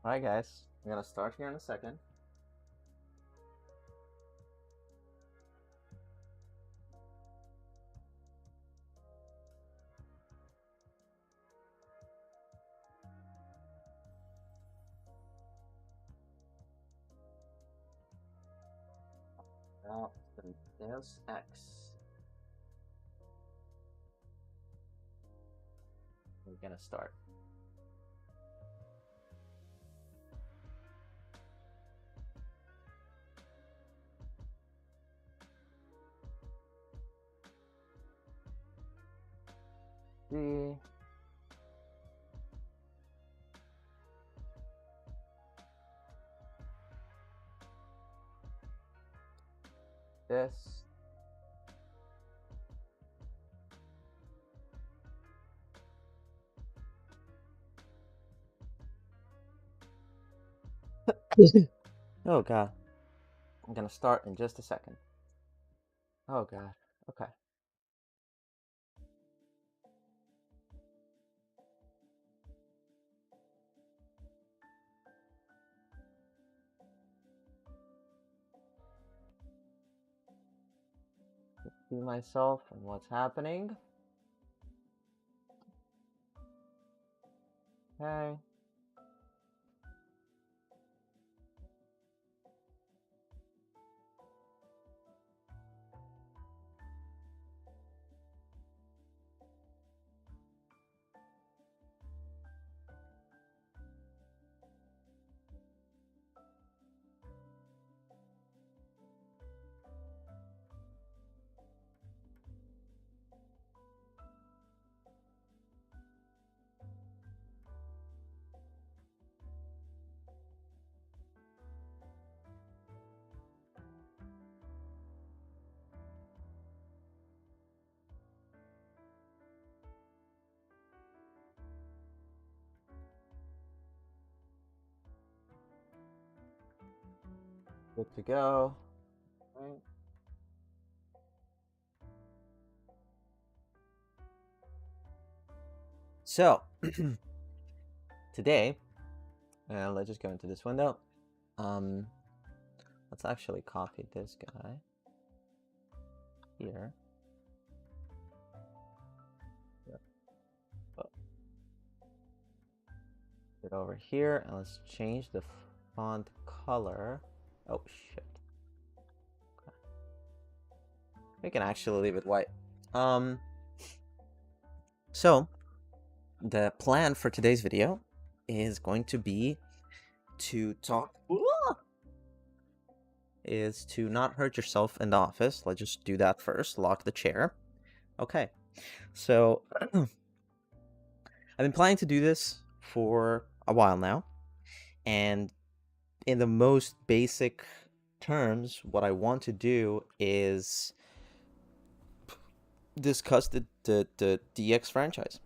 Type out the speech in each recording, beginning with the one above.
Alright guys, I'm gonna start here in a second. Now, the Deus Ex. We're gonna start. See. This. Oh god. I'm gonna start in just a second. Oh god. Okay. See myself and what's happening. Okay. Good to go. Right. So, today, let's just go into this window. Let's actually copy this guy here. Yep. Oh. Get over here and let's change the font color. Oh shit. Okay. We can actually leave it white. So the plan for today's video is going to be to talk is to not hurt yourself in the office. Let's just do that first. Lock the chair. Okay. So I've been planning to do this for a while now, and in the most basic terms, what I want to do is discuss the DX franchise.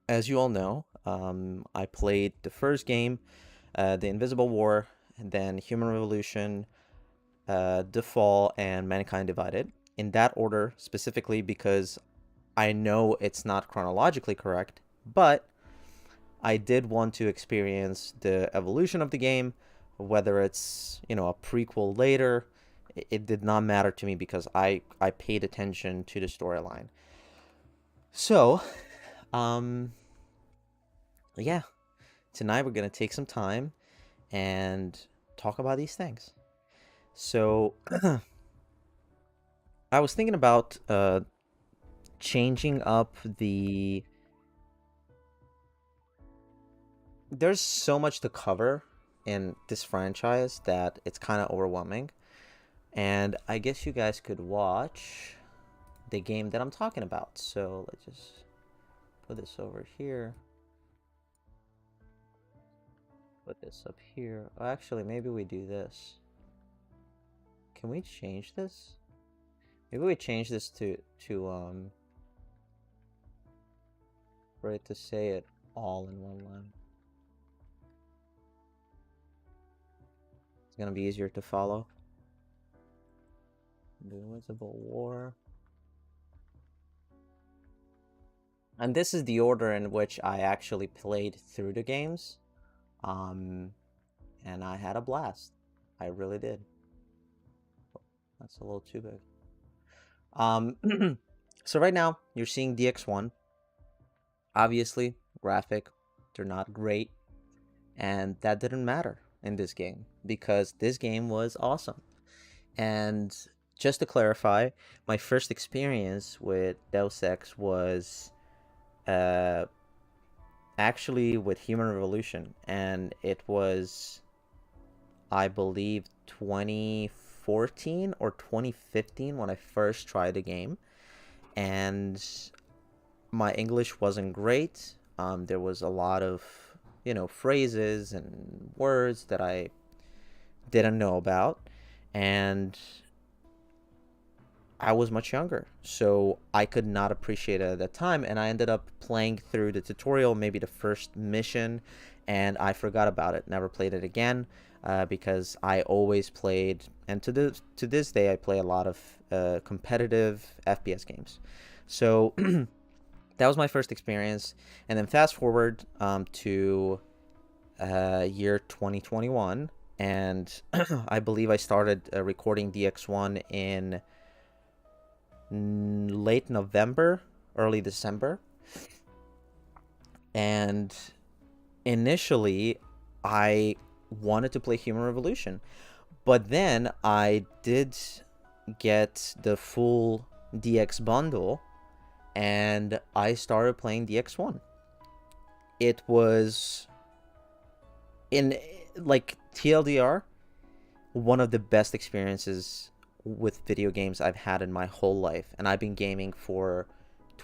As you all know, I played the first game, The Invisible War, and then Human Revolution, The Fall, and Mankind Divided. In that order, specifically because I know it's not chronologically correct, but I did want to experience the evolution of the game, whether it's, you know, a prequel later. It did not matter to me because I paid attention to the storyline. So, yeah, tonight we're going to take some time and talk about these things. So, I was thinking about changing up the... There's so much to cover in this franchise that it's kind of overwhelming. And I guess you guys could watch the game that I'm talking about. So let's just put this over here. Put this up here. Oh, actually, maybe we do this. Can we change this? Maybe we change this to for it to say it all in one line. It's gonna be easier to follow. The Invisible War. And this is the order in which I actually played through the games. Um, and I had a blast. I really did. That's a little too big. So right now you're seeing DX1. Obviously, graphic, they're not great, and that didn't matter in this game because this game was awesome. And just to clarify, my first experience with Deus Ex was uh, actually with Human Revolution, and it was, I believe, 2014 or 2015 when I first tried the game, and my English wasn't great. There was a lot of, phrases and words that I didn't know about, and I was much younger, so I could not appreciate it at that time, and I ended up playing through the tutorial, maybe the first mission, and I forgot about it. Never played it again, because I always played, and to this day, I play a lot of competitive FPS games. So that was my first experience, and then fast forward to year 2021, and I believe I started recording DX1 in late November, early December. And initially, I wanted to play Human Revolution, but then I did get the full DX bundle, and I started playing DX1. It was, in like TLDR, one of the best experiences with video games I've had in my whole life, and I've been gaming for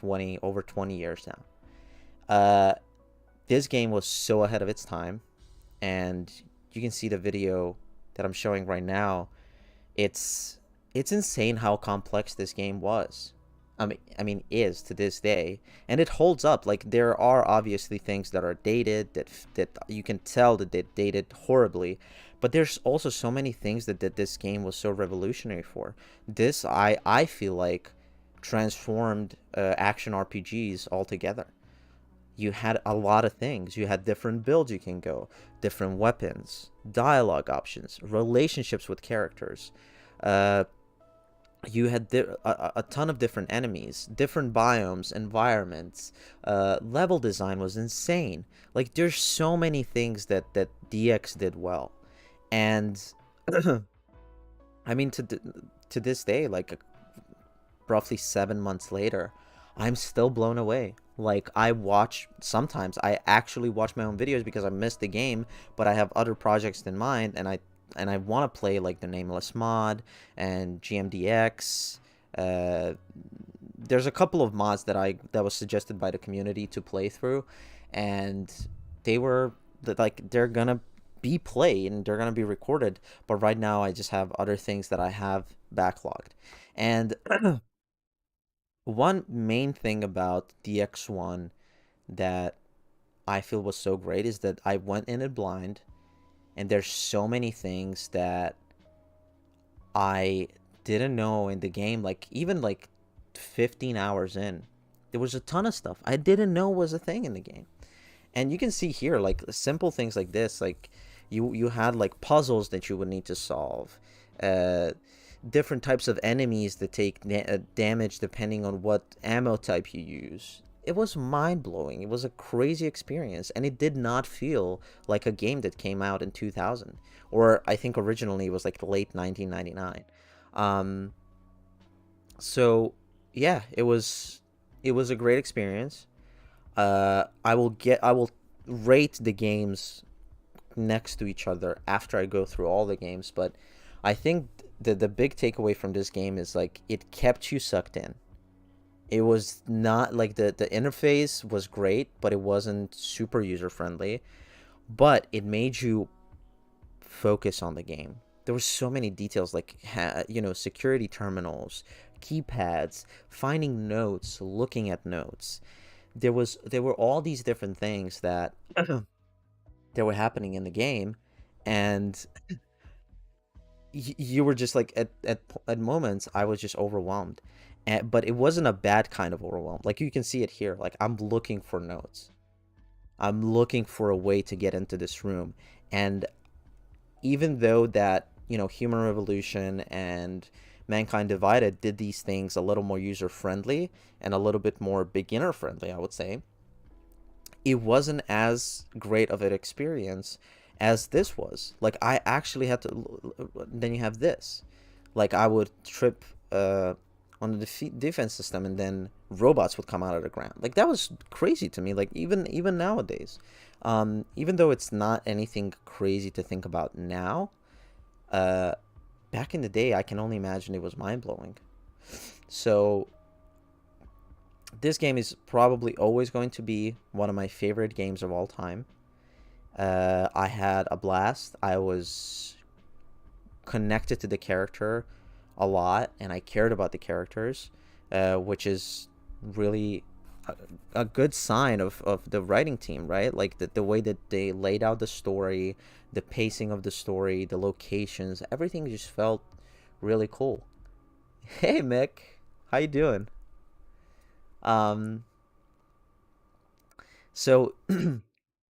over 20 years now. This game was so ahead of its time, and you can see the video that I'm showing right now. It's insane how complex this game was. Is to this day, and it holds up. Like, there are obviously things that are dated, that you can tell that they dated horribly, but there's also so many things that this game was so revolutionary for. This, I feel like, transformed action RPGs altogether. You had a lot of things. You had different builds you can go, different weapons, dialogue options, relationships with characters. You had a ton of different enemies, different biomes, environments. Level design was insane. Like, there's so many things that DX did well. And to this day, like, roughly 7 months later, I'm still blown away. Like, sometimes I actually watch my own videos because I missed the game, but I have other projects in mind, and I want to play, like, the Nameless mod and GMDX. There's a couple of mods that was suggested by the community to play through, and they're gonna be played and they're gonna be recorded. But right now, I just have other things that I have backlogged. And one main thing about DX1 that I feel was so great is that I went in it blind, and there's so many things that I didn't know in the game. Like, even like 15 hours in, there was a ton of stuff I didn't know was a thing in the game. And you can see here, like, simple things like this, like you had like puzzles that you would need to solve, different types of enemies that take damage depending on what ammo type you use. It was mind-blowing. It was a crazy experience, and it did not feel like a game that came out in 2000, or I think originally it was like late 1999. So yeah, it was a great experience. I will rate the games next to each other after I go through all the games, but I think the big takeaway from this game is, like, it kept you sucked in. It was not like the interface was great, but it wasn't super user friendly, but it made you focus on the game. There were so many details, like, security terminals, keypads, finding notes, looking at notes. There were all these different things that that were happening in the game, and you were just like, at moments I was just overwhelmed. But it wasn't a bad kind of overwhelm. Like, you can see it here. Like, I'm looking for notes. I'm looking for a way to get into this room. And even though that, you know, Human Revolution and Mankind Divided did these things a little more user friendly and a little bit more beginner friendly, I would say, it wasn't as great of an experience as this was. Like, I actually had to. Then you have this. Like, I would trip on the defense system, and then robots would come out of the ground. Like, that was crazy to me. Like, even nowadays, even though it's not anything crazy to think about now, back in the day, I can only imagine it was mind blowing. So this game is probably always going to be one of my favorite games of all time. I had a blast. I was connected to the character a lot, and I cared about the characters, which is really a good sign of the writing team, right? Like the way that they laid out the story, the pacing of the story, the locations, everything just felt really cool. Hey, Mick, how you doing? Um, so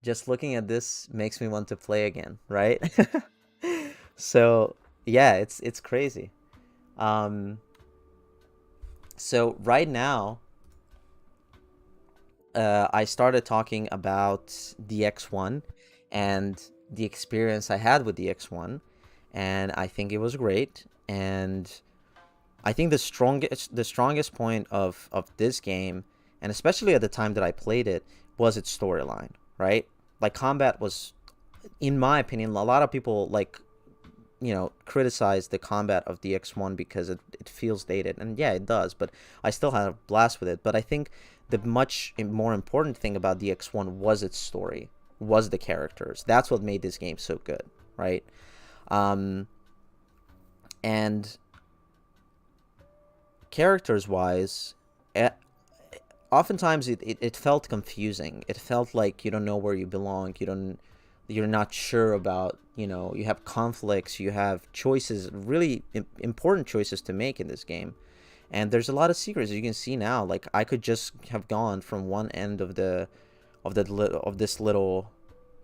just looking at this makes me want to play again, right? So yeah, it's crazy. Um, so right now, I started talking about the X1 and the experience I had with the X1, and I think it was great. And I think the strongest point of this game, and especially at the time that I played it, was its storyline, right? Like, combat was, in my opinion, a lot of people, like, you know, criticize the combat of the X1 because it feels dated, and yeah, it does, but I still had a blast with it. But I think the much more important thing about the X1 was its story, was the characters. That's what made this game so good, right? And characters wise, oftentimes it felt confusing. It felt like you don't know where you belong. You're not sure about, you know, you have conflicts, you have choices, really important choices to make in this game. And there's a lot of secrets, as you can see now. Like, I could just have gone from one end of this little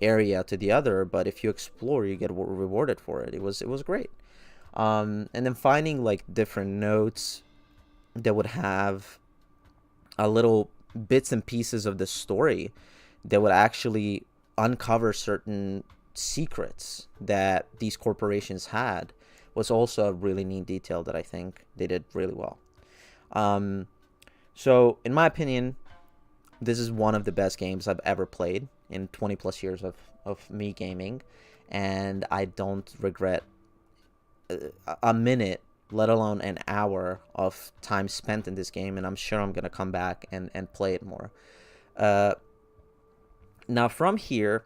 area to the other, but if you explore, you get rewarded for it. It was great. And then finding like different notes that would have a little bits and pieces of the story that would actually uncover certain secrets that these corporations had was also a really neat detail that I think they did really well. So in my opinion, this is one of the best games I've ever played in 20 plus years of me gaming, and I don't regret a minute, let alone an hour of time spent in this game, and I'm sure I'm gonna come back and play it more. Now from here,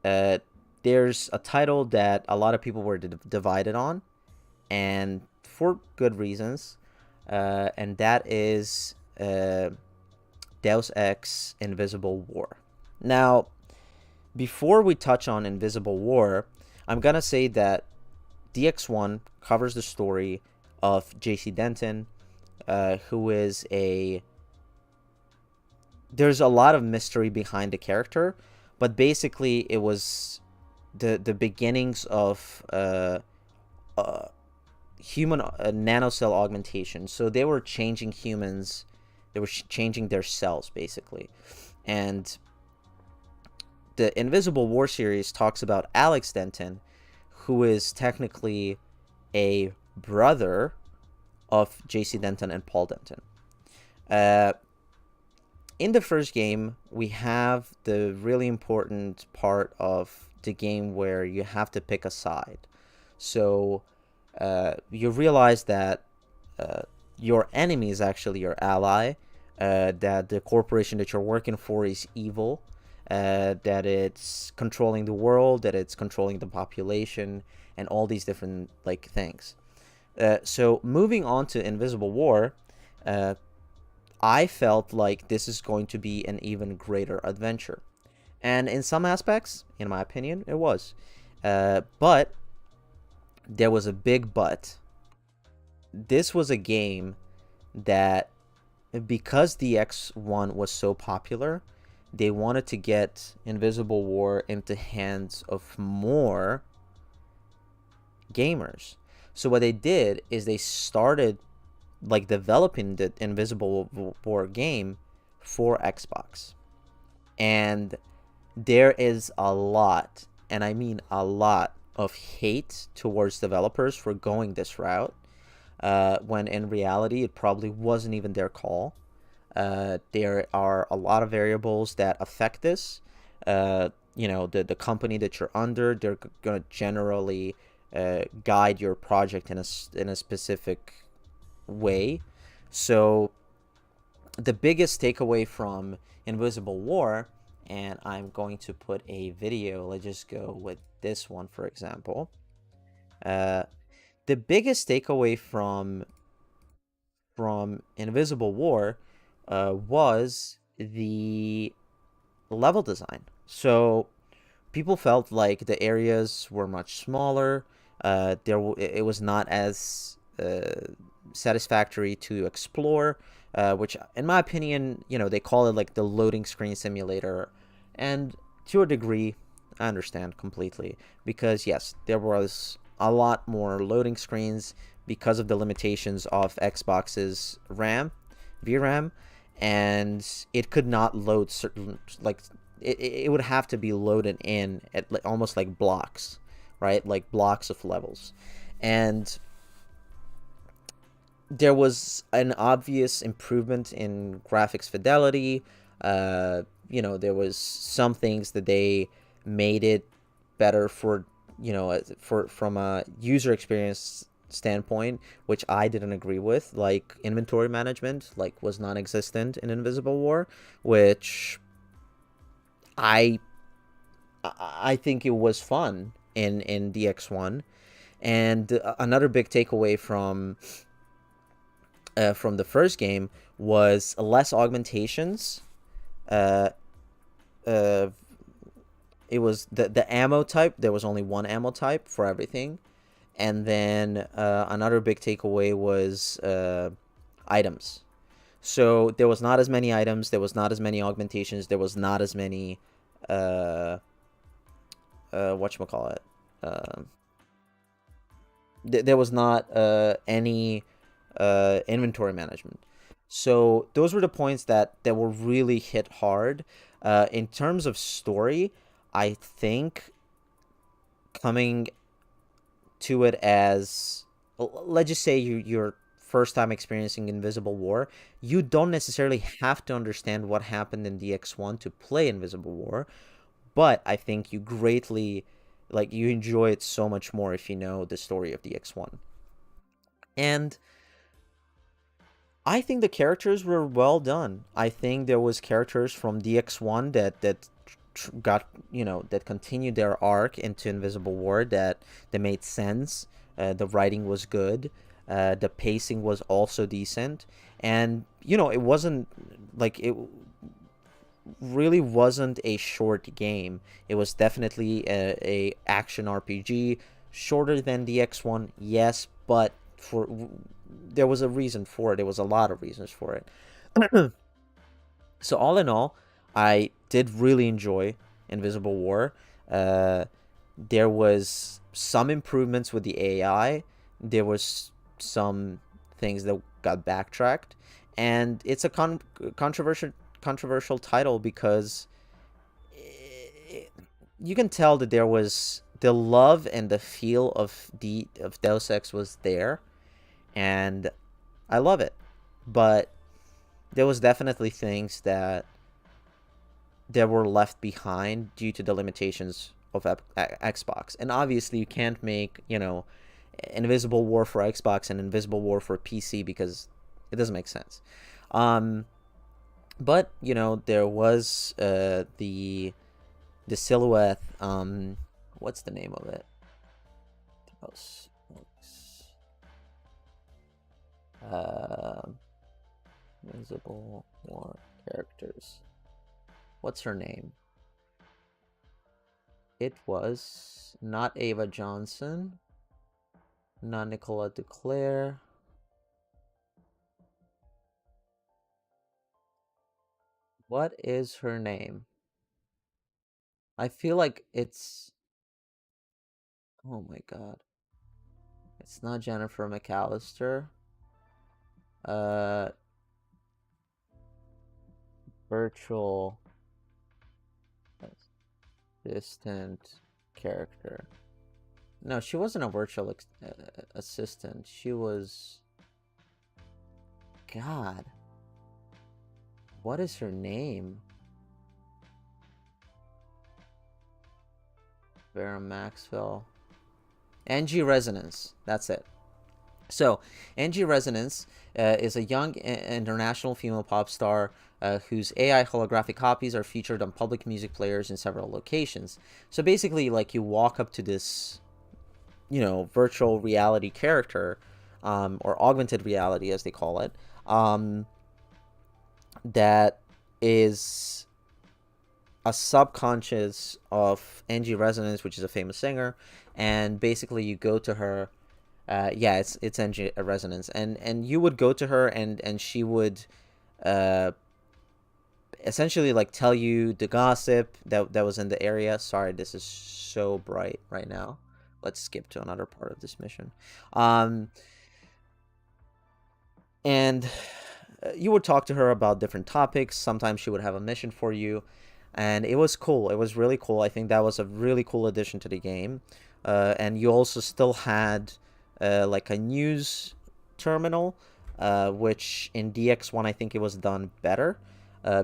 there's a title that a lot of people were divided on, and for good reasons, and that is Deus Ex Invisible War. Now, before we touch on Invisible War, I'm gonna say that DX1 covers the story of JC Denton, who is a... There's a lot of mystery behind the character, but basically it was the beginnings of human nanocell augmentation. So they were changing humans, they were changing their cells, basically. And the Invisible War series talks about Alex Denton, who is technically a brother of JC Denton and Paul Denton. In the first game, we have the really important part of the game where you have to pick a side. So you realize that your enemy is actually your ally, that the corporation that you're working for is evil, that it's controlling the world, that it's controlling the population, and all these different like things. So moving on to Invisible War, I felt like this is going to be an even greater adventure. And in some aspects, in my opinion, it was. But there was a big but. This was a game that, because the X1 was so popular, they wanted to get Invisible War into hands of more gamers. So what they did is they started like developing the Invisible War game for Xbox. And there is a lot, and I mean a lot, of hate towards developers for going this route, when in reality it probably wasn't even their call. There are a lot of variables that affect this. The company that you're under, they're going to generally guide your project in a specific way. So the biggest takeaway from Invisible War, and I'm going to put a video, let's just go with this one, for example. The biggest takeaway from Invisible War was the level design. So people felt like the areas were much smaller. It was not as satisfactory to explore, which, in my opinion, they call it like the loading screen simulator, and to a degree, I understand completely, because yes, there was a lot more loading screens because of the limitations of Xbox's VRAM, and it could not load certain, like, it would have to be loaded in at almost like blocks, right? Like blocks of levels. And there was an obvious improvement in graphics fidelity. There was some things that they made it better for, from a user experience standpoint, which I didn't agree with. Like inventory management, like, was non-existent in Invisible War, which I I think it was fun in DX1. And another big takeaway from the first game was less augmentations. Uh, uh, it was the ammo type. There was only one ammo type for everything. And then another big takeaway was items. So there was not as many items. There was not as many augmentations. There was not as many whatchamacallit. Uh, there was not any inventory management. So those were the points that were really hit hard. In terms of story, I think coming to it as, let's just say you're first time experiencing Invisible War, you don't necessarily have to understand what happened in DX1 to play Invisible War, but I think you greatly, like, you enjoy it so much more if you know the story of DX1. And I think the characters were well done. I think there was characters from DX1 that that continued their arc into Invisible War, that made sense. The writing was good. The pacing was also decent, and it wasn't like, it really wasn't a short game. It was definitely a action RPG, shorter than DX1, yes, but there was a reason for it. There was a lot of reasons for it. So all in all, I did really enjoy Invisible War. There was some improvements with the AI. There was some things that got backtracked, and it's a controversial title because you can tell that there was the love and the feel of Deus Ex was there, and I love it. But there was definitely things that were left behind due to the limitations of Xbox. And obviously you can't make, Invisible War for Xbox and Invisible War for PC because it doesn't make sense. But there was the silhouette. What's the name of it? Invisible War characters. What's her name? It was not Ava Johnson, not Nicola DeClaire. What is her name? I feel like it's... Oh my god. It's not Jennifer McAllister. Uh, virtual assistant character. No, she wasn't a virtual assistant. She was... God. What is her name? Vera Maxwell. Angie Resonance. That's it. So, Angie Resonance is a young international female pop star whose AI holographic copies are featured on public music players in several locations. So basically, like, you walk up to this, you know, virtual reality character, or augmented reality as they call it, that is a subconscious of Angie Resonance, which is a famous singer, and basically you go to her. Yeah, it's Angie Resonance, and you would go to her, and she would uh, essentially like tell you the gossip that was in the area. Sorry, this is so bright right now. Let's skip to another part of this mission. Um, and you would talk to her about different topics. Sometimes she would have a mission for you, and it was cool. It was really cool. I think that was a really cool addition to the game. And you also still had like a news terminal, which in DX1 I think it was done better.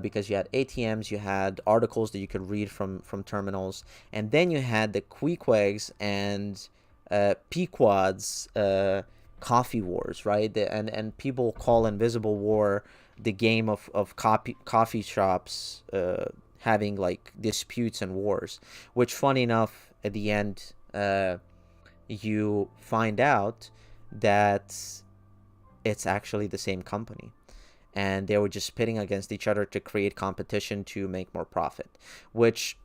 Because you had ATMs, you had articles that you could read from terminals, and then you had the Queequegs and Pequods coffee wars, right? And people call Invisible War the game of coffee shops having like disputes and wars, which funny enough at the end you find out that it's actually the same company, and they were just pitting against each other to create competition to make more profit, which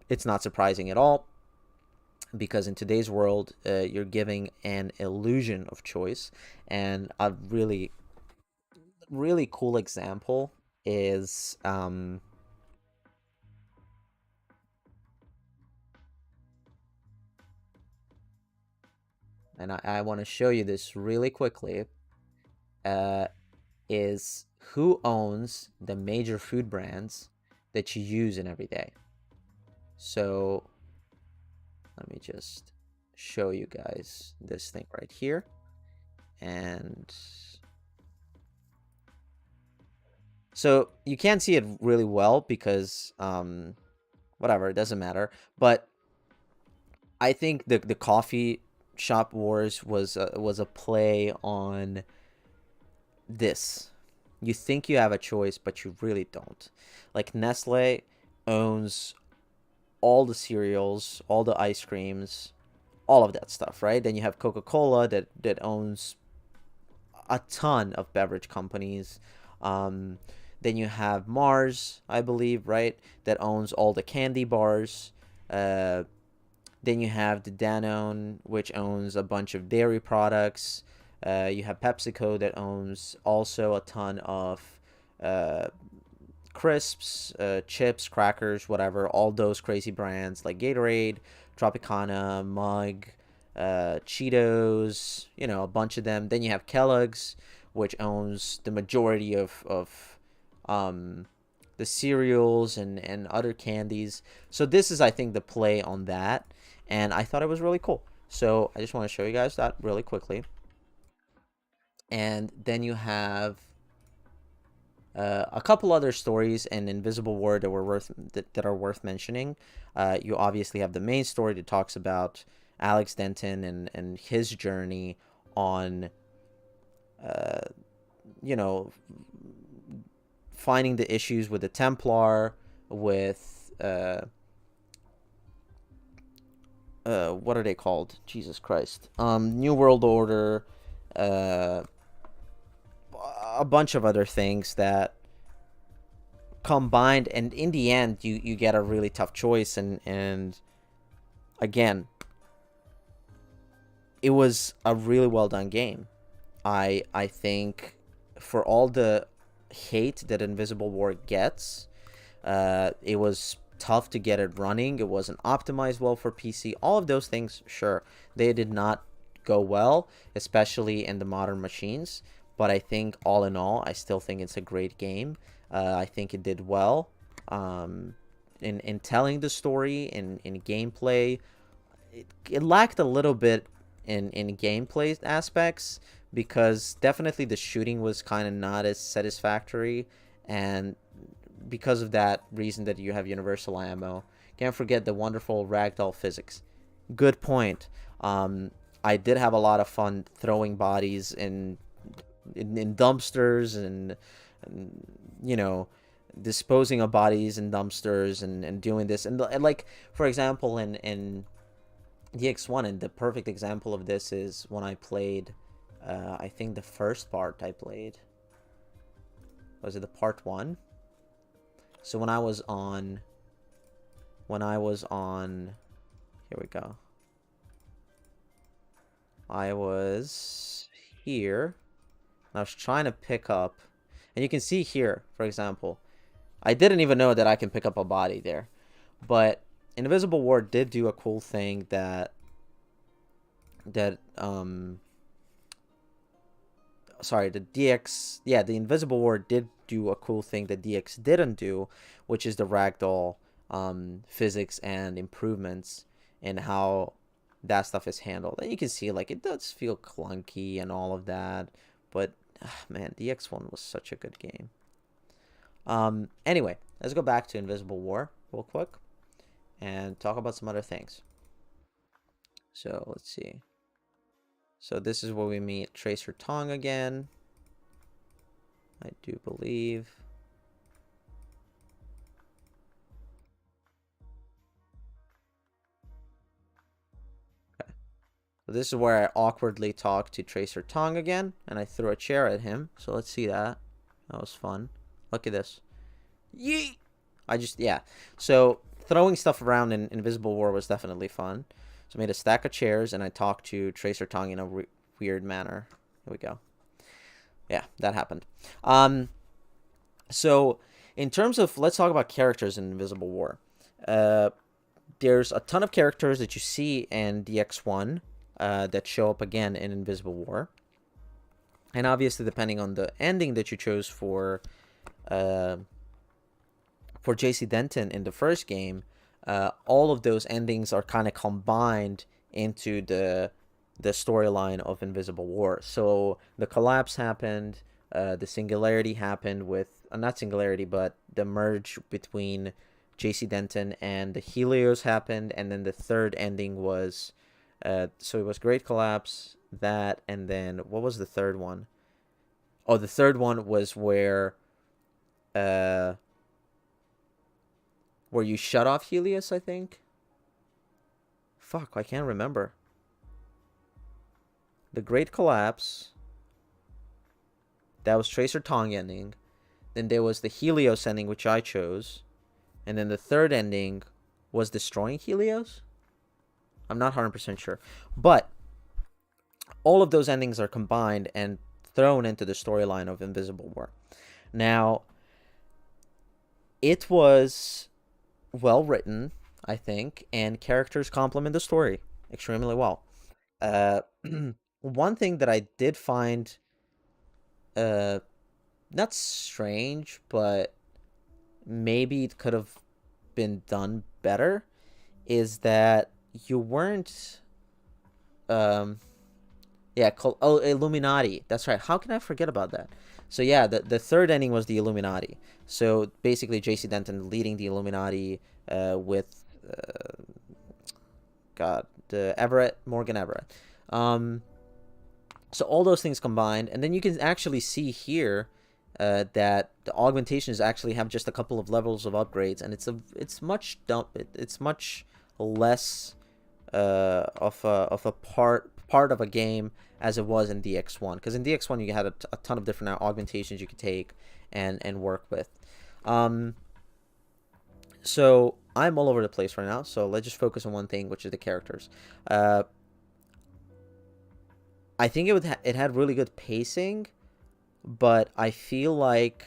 it's not surprising at all, because in today's world you're giving an illusion of choice. And a really really cool example is and I want to show you this really quickly, is who owns the major food brands that you use in every day. So let me just show you guys this thing right here. And so you can't see it really well because whatever, it doesn't matter. But I think the coffee shop wars was a play on this. You think you have a choice, but you really don't. Like Nestle owns all the cereals, all the ice creams, all of that stuff, right? Then you have Coca-Cola that owns a ton of beverage companies. Then you have Mars, I believe, right, that owns all the candy bars. Then you have the Danone, which owns a bunch of dairy products. You have PepsiCo that owns also a ton of crisps, chips, crackers, whatever. All those crazy brands like Gatorade, Tropicana, Mug, Cheetos, you know, a bunch of them. Then you have Kellogg's, which owns the majority of the cereals and other candies. So this is, I think, the play on that. And I thought it was really cool. So I just want to show you guys that really quickly. And then you have a couple other stories in Invisible War that are worth mentioning. You obviously have the main story that talks about Alex Denton and his journey on, you know, finding the issues with the Templar, with what are they called? Jesus Christ. New World Order, a bunch of other things that combined, and in the end you get a really tough choice. And again, it was a really well done game. I think for all the hate that Invisible War gets, It was tough to get it running. It wasn't optimized well for PC. All of those things, sure, they did not go well, especially in the modern machines. But I think all in all, I still think it's a great game. I think it did well in telling the story, in gameplay. It lacked a little bit in gameplay aspects, because definitely the shooting was kind of not as satisfactory, and because of that reason that you have universal ammo. Can't forget the wonderful ragdoll physics. Good point. I did have a lot of fun throwing bodies in dumpsters, and you know, disposing of bodies in dumpsters, and doing this, and like, for example, in DX1, and the perfect example of this is when I played, I think the first part I played, was it the part 1? So when I was on, here we go. I was here. I was trying to pick up, and you can see here, for example, I didn't even know that I can pick up a body there. But Invisible War did do a cool thing sorry, the DX, yeah, the Invisible War did do a cool thing that DX didn't do, which is the ragdoll physics and improvements in how that stuff is handled. And you can see, like, it does feel clunky and all of that, but man, DX1 was such a good game. Anyway, let's go back to Invisible War real quick and talk about some other things. So let's see. So this is where we meet Tracer Tong again, I do believe. Okay. So this is where I awkwardly talk to Tracer Tong again, and I threw a chair at him. So let's see that. That was fun. Look at this. Yeet! Yeah. So throwing stuff around in Invisible War was definitely fun. So I made a stack of chairs, and I talked to Tracer Tong in a weird manner. Here we go. Yeah, that happened. So in terms of, let's talk about characters in Invisible War. There's a ton of characters that you see in DX1 that show up again in Invisible War. And obviously, depending on the ending that you chose for JC Denton in the first game, all of those endings are kind of combined into the storyline of Invisible War. So the collapse happened, the singularity happened with, not singularity, but the merge between JC Denton and the Helios happened, and then the third ending was, so it was Great Collapse, that, and then, what was the third one? Oh, the third one was where you shut off Helios, I think. Fuck, I can't remember. The Great Collapse. That was Tracer Tong ending. Then there was the Helios ending, which I chose. And then the third ending was destroying Helios? I'm not 100% sure. But all of those endings are combined and thrown into the storyline of Invisible War. Now, it was well written, I think, and characters complement the story extremely well. One thing that I did find not strange, but maybe it could have been done better, is that you weren't Illuminati. That's right. How can I forget about that? So yeah, the third ending was the Illuminati. So basically, JC Denton leading the Illuminati with Morgan Everett. So all those things combined, and then you can actually see here that the augmentations actually have just a couple of levels of upgrades, and it's much less of a part of a game as it was in DX1, because in DX1 you had a ton of different augmentations you could take and work with. So I'm all over the place right now, so let's just focus on one thing, which is the characters. I think it had really good pacing, but I feel like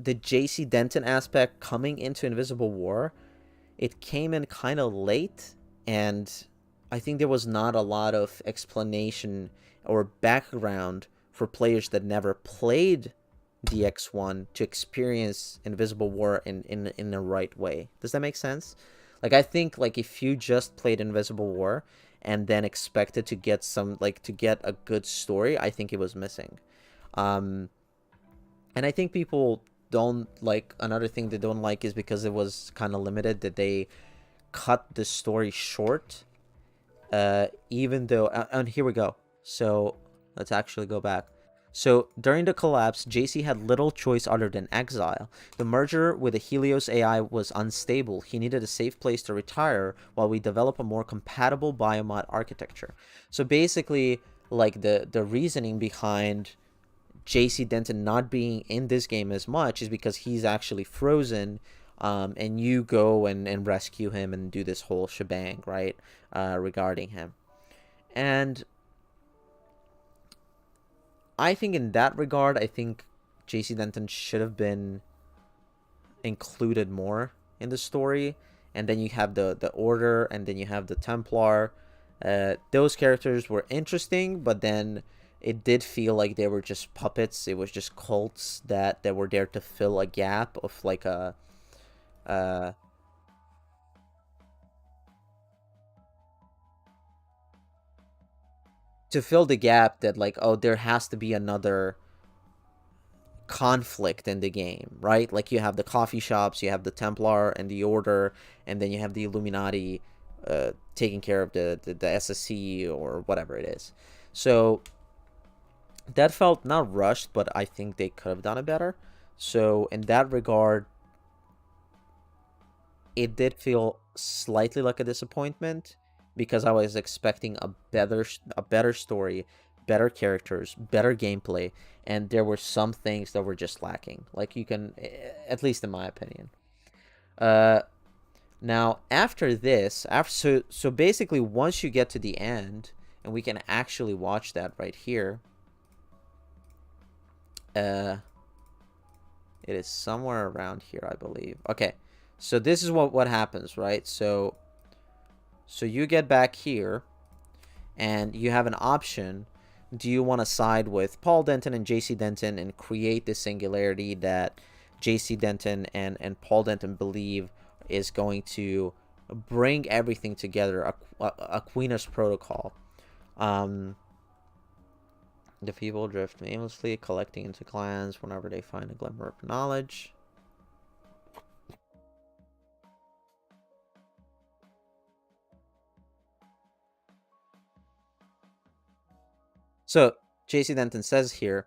the JC Denton aspect coming into Invisible War, it came in kind of late, and I think there was not a lot of explanation or background for players that never played DX1 to experience Invisible War in the right way. Does that make sense? Like, I think, like, if you just played Invisible War and then expected to get some, like, to get a good story, I think it was missing. And I think people don't like, another thing they don't like is because it was kind of limited, that they cut the story short. Even though, and here we go. So let's actually go back. So during the collapse, JC had little choice other than exile. The merger with the Helios AI was unstable. He needed a safe place to retire while we develop a more compatible biomod architecture. So basically, like, the reasoning behind JC Denton not being in this game as much is because he's actually frozen, and you go and rescue him and do this whole shebang, right, regarding him. And I think in that regard, I think JC Denton should have been included more in the story. And then you have the Order, and then you have the Templar. Those characters were interesting, but then it did feel like they were just puppets. It was just cults that were there to fill a gap of, like, a... to fill the gap that, like, oh, there has to be another conflict in the game, right? Like, you have the coffee shops, you have the Templar and the Order, and then you have the Illuminati taking care of the SSC or whatever it is. So that felt not rushed, but I think they could have done it better. So in that regard, it did feel slightly like a disappointment, because I was expecting a better story, better characters, better gameplay, and there were some things that were just lacking. Like, you can, at least in my opinion. Now after this, so basically, once you get to the end, and we can actually watch that right here. It is somewhere around here, I believe. Okay, so this is what happens, right? So you get back here, and you have an option. Do you want to side with Paul Denton and JC Denton and create this singularity that JC Denton and Paul Denton believe is going to bring everything together, Aquinas protocol? The people drift aimlessly, collecting into clans whenever they find a glimmer of knowledge. So JC Denton says here,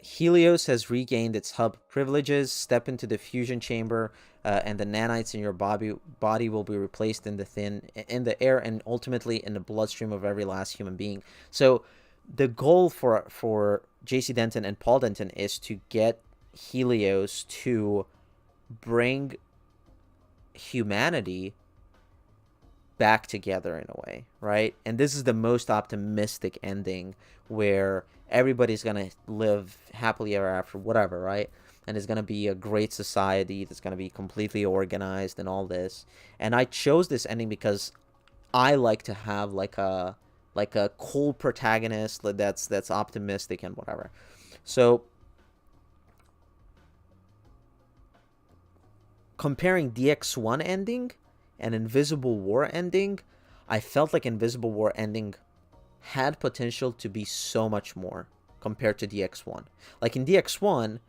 Helios has regained its hub privileges. Step into the fusion chamber, and the nanites in your body will be replaced in the air, and ultimately in the bloodstream of every last human being. So the goal for JC Denton and Paul Denton is to get Helios to bring humanity back together in a way, right? And this is the most optimistic ending, where everybody's gonna live happily ever after, whatever, right? And it's gonna be a great society that's gonna be completely organized and all this. And I chose this ending because I like to have like a cool protagonist that's optimistic and whatever. So comparing DX1 ending and Invisible War ending, I felt like Invisible War ending had potential to be so much more compared to DX1. Like, in DX1,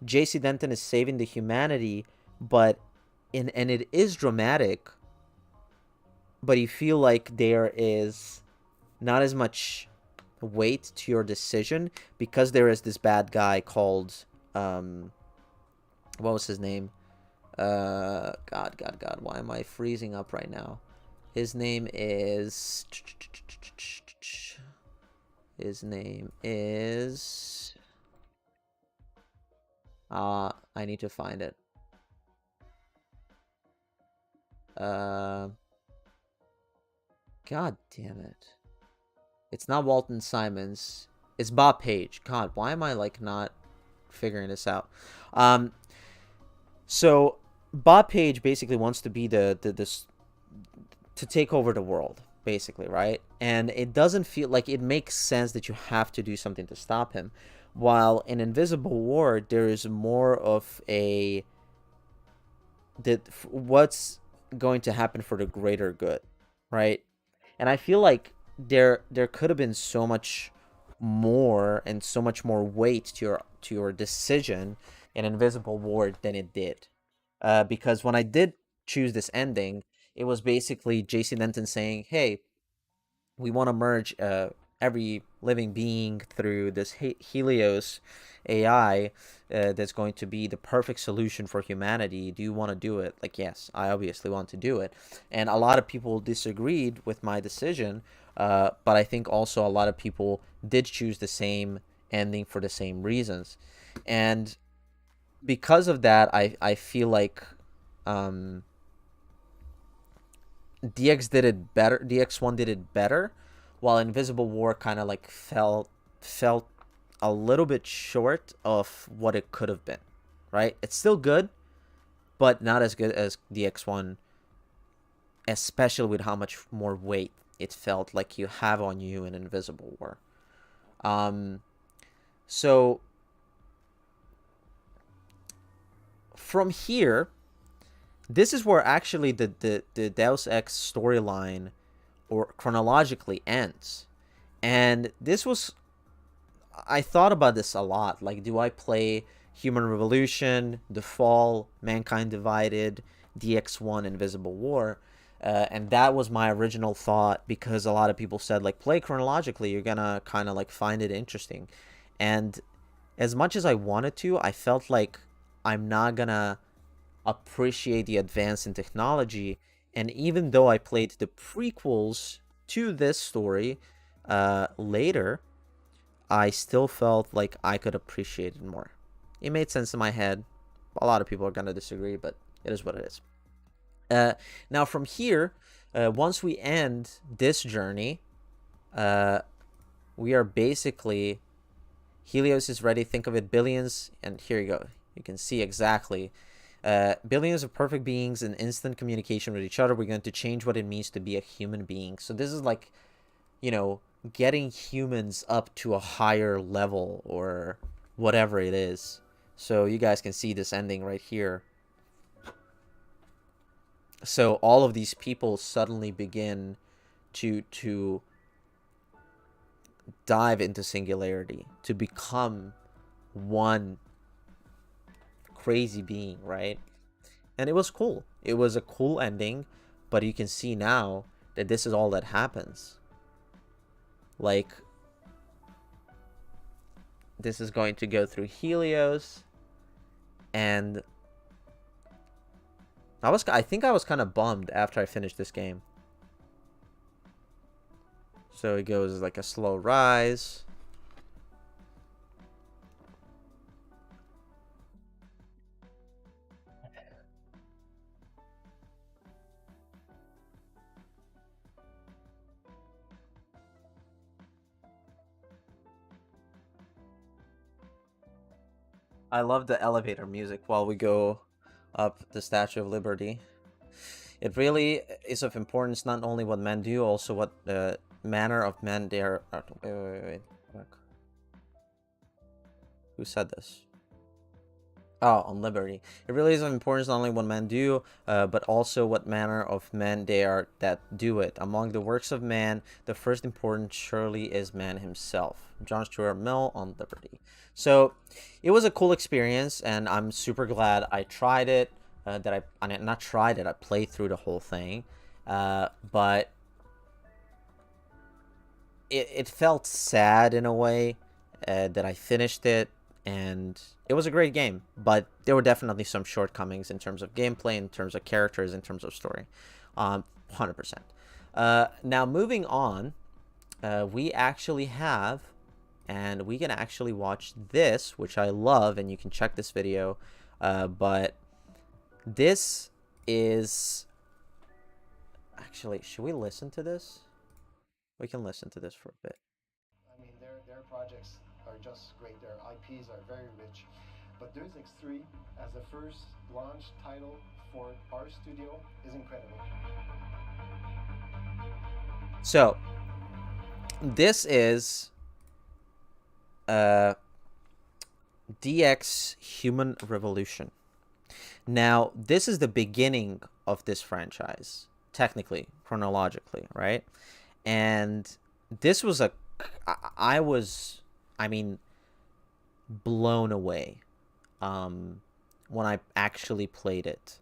JC Denton is saving the humanity, but and it is dramatic, but you feel like there is not as much weight to your decision, because there is this bad guy called what was his name? God, why am I freezing up right now? His name is I need to find it. God damn it. It's not Walton Simons. It's Bob Page. God, why am I, like, not... figuring this out. So Bob Page basically wants to be this to take over the world, basically, right? And it doesn't feel like it makes sense that you have to do something to stop him. While in Invisible War, there is more of a that what's going to happen for the greater good, right? And I feel like there could have been so much more and so much more weight to your decision in Invisible War than it did. Because when I did choose this ending, it was basically JC Denton saying, "Hey, we want to merge every living being through this Helios AI that's going to be the perfect solution for humanity. Do you want to do it?" Like, yes, I obviously want to do it. And a lot of people disagreed with my decision, but I think also a lot of people did choose the same ending for the same reasons. And because of that, I feel like um, DX did it better. DX1 did it better, while Invisible War kind of like felt a little bit short of what it could have been. Right? It's still good, but not as good as DX1, especially with how much more weight it felt like you have on you in Invisible War. Um, so from here, this is where actually the Deus Ex storyline or chronologically ends. And this was, I thought about this a lot. Like, do I play Human Revolution, The Fall, Mankind Divided, DX1, Invisible War? And that was my original thought, because a lot of people said, like, play chronologically, you're gonna kind of like find it interesting. And as much as I wanted to, I felt like I'm not gonna appreciate the advance in technology. And even though I played the prequels to this story later, I still felt like I could appreciate it more. It made sense in my head. A lot of people are going to disagree, but it is what it is. Now, from here, once we end this journey, we are basically, Helios is ready. Think of it, billions, and here you go. You can see exactly billions of perfect beings in instant communication with each other. We're going to change what it means to be a human being. So this is like, you know, getting humans up to a higher level or whatever it is. So you guys can see this ending right here. So all of these people suddenly begin to dive into singularity, to become one crazy being, right? And it was cool. It was a cool ending, but you can see now that this is all that happens. Like, this is going to go through Helios, and I think I was kind of bummed after I finished this game. So it goes like a slow rise. I love the elevator music while we go up the Statue of Liberty. It really is of importance not only what men do, also what manner of men they are. Wait. Who said this? Oh, on liberty. It really is of importance not only what men do, but also what manner of men they are that do it. Among the works of man, the first important surely is man himself. John Stuart Mill on liberty. So, it was a cool experience, and I'm super glad I tried it. That I not tried it. I played through the whole thing, but it felt sad in a way that I finished it, and it was a great game, but there were definitely some shortcomings in terms of gameplay, in terms of characters, in terms of story. 100%. Now, moving on, we actually have, and we can actually watch this, which I love, and you can check this video, but this is... Actually, should we listen to this? We can listen to this for a bit. I mean, their projects are just great. Their IPs are very rich. But Deus Ex 3, as the first launch title for our studio, is incredible. So this is uh, DX Human Revolution. Now, this is the beginning of this franchise, technically, chronologically, right? And this was a, I was, I mean, blown away um, when I actually played it.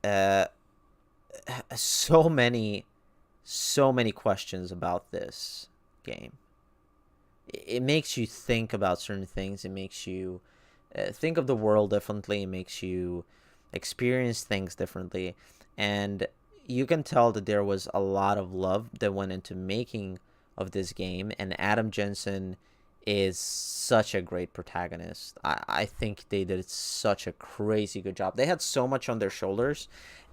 Uh, so many, so many questions about this game. It makes you think about certain things. It makes you think of the world differently. It makes you experience things differently. And you can tell that there was a lot of love that went into making of this game. And Adam Jensen is such a great protagonist. I think they did such a crazy good job. They had so much on their shoulders,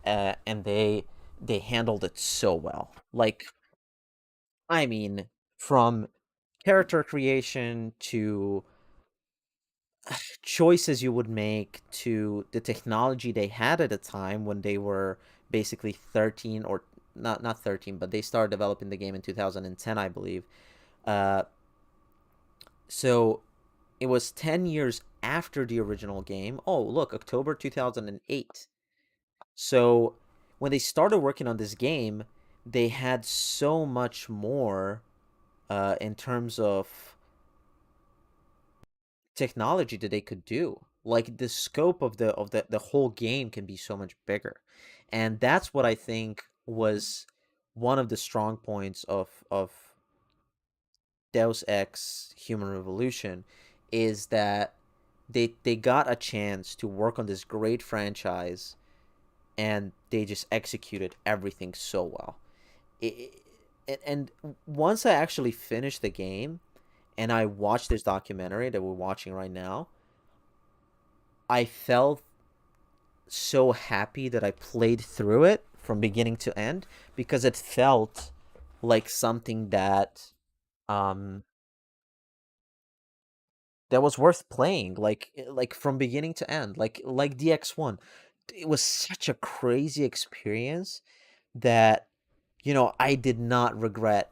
and they handled it so well. Like, I mean, from character creation to choices you would make to the technology they had at the time when they were basically 13, or not 13, but they started developing the game in 2010, I believe. uh so it was 10 years after the original game. Oh, look, October 2008. So when they started working on this game, they had so much more in terms of technology that they could do. Like, the scope of the whole game can be so much bigger. And that's what I think was one of the strong points of Deus Ex Human Revolution, is that they got a chance to work on this great franchise, and they just executed everything so well. And once I actually finished the game and I watched this documentary that we're watching right now, I felt so happy that I played through it from beginning to end, because it felt like something um that was worth playing, like from beginning to end, like DX1. It was such a crazy experience that, I did not regret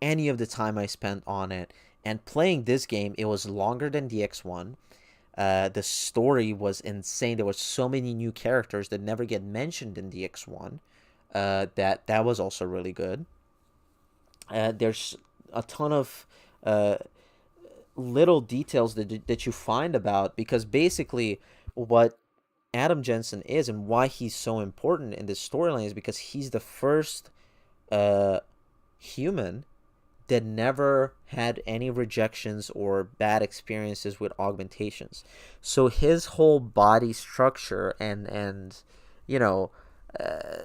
any of the time I spent on it. And playing this game, it was longer than DX1. The story was insane. There were so many new characters that never get mentioned in DX1. That was also really good. There's a ton of uh, little details that you find about, because basically what Adam Jensen is and why he's so important in this storyline is because he's the first uh, human that never had any rejections or bad experiences with augmentations. So his whole body structure and you know uh,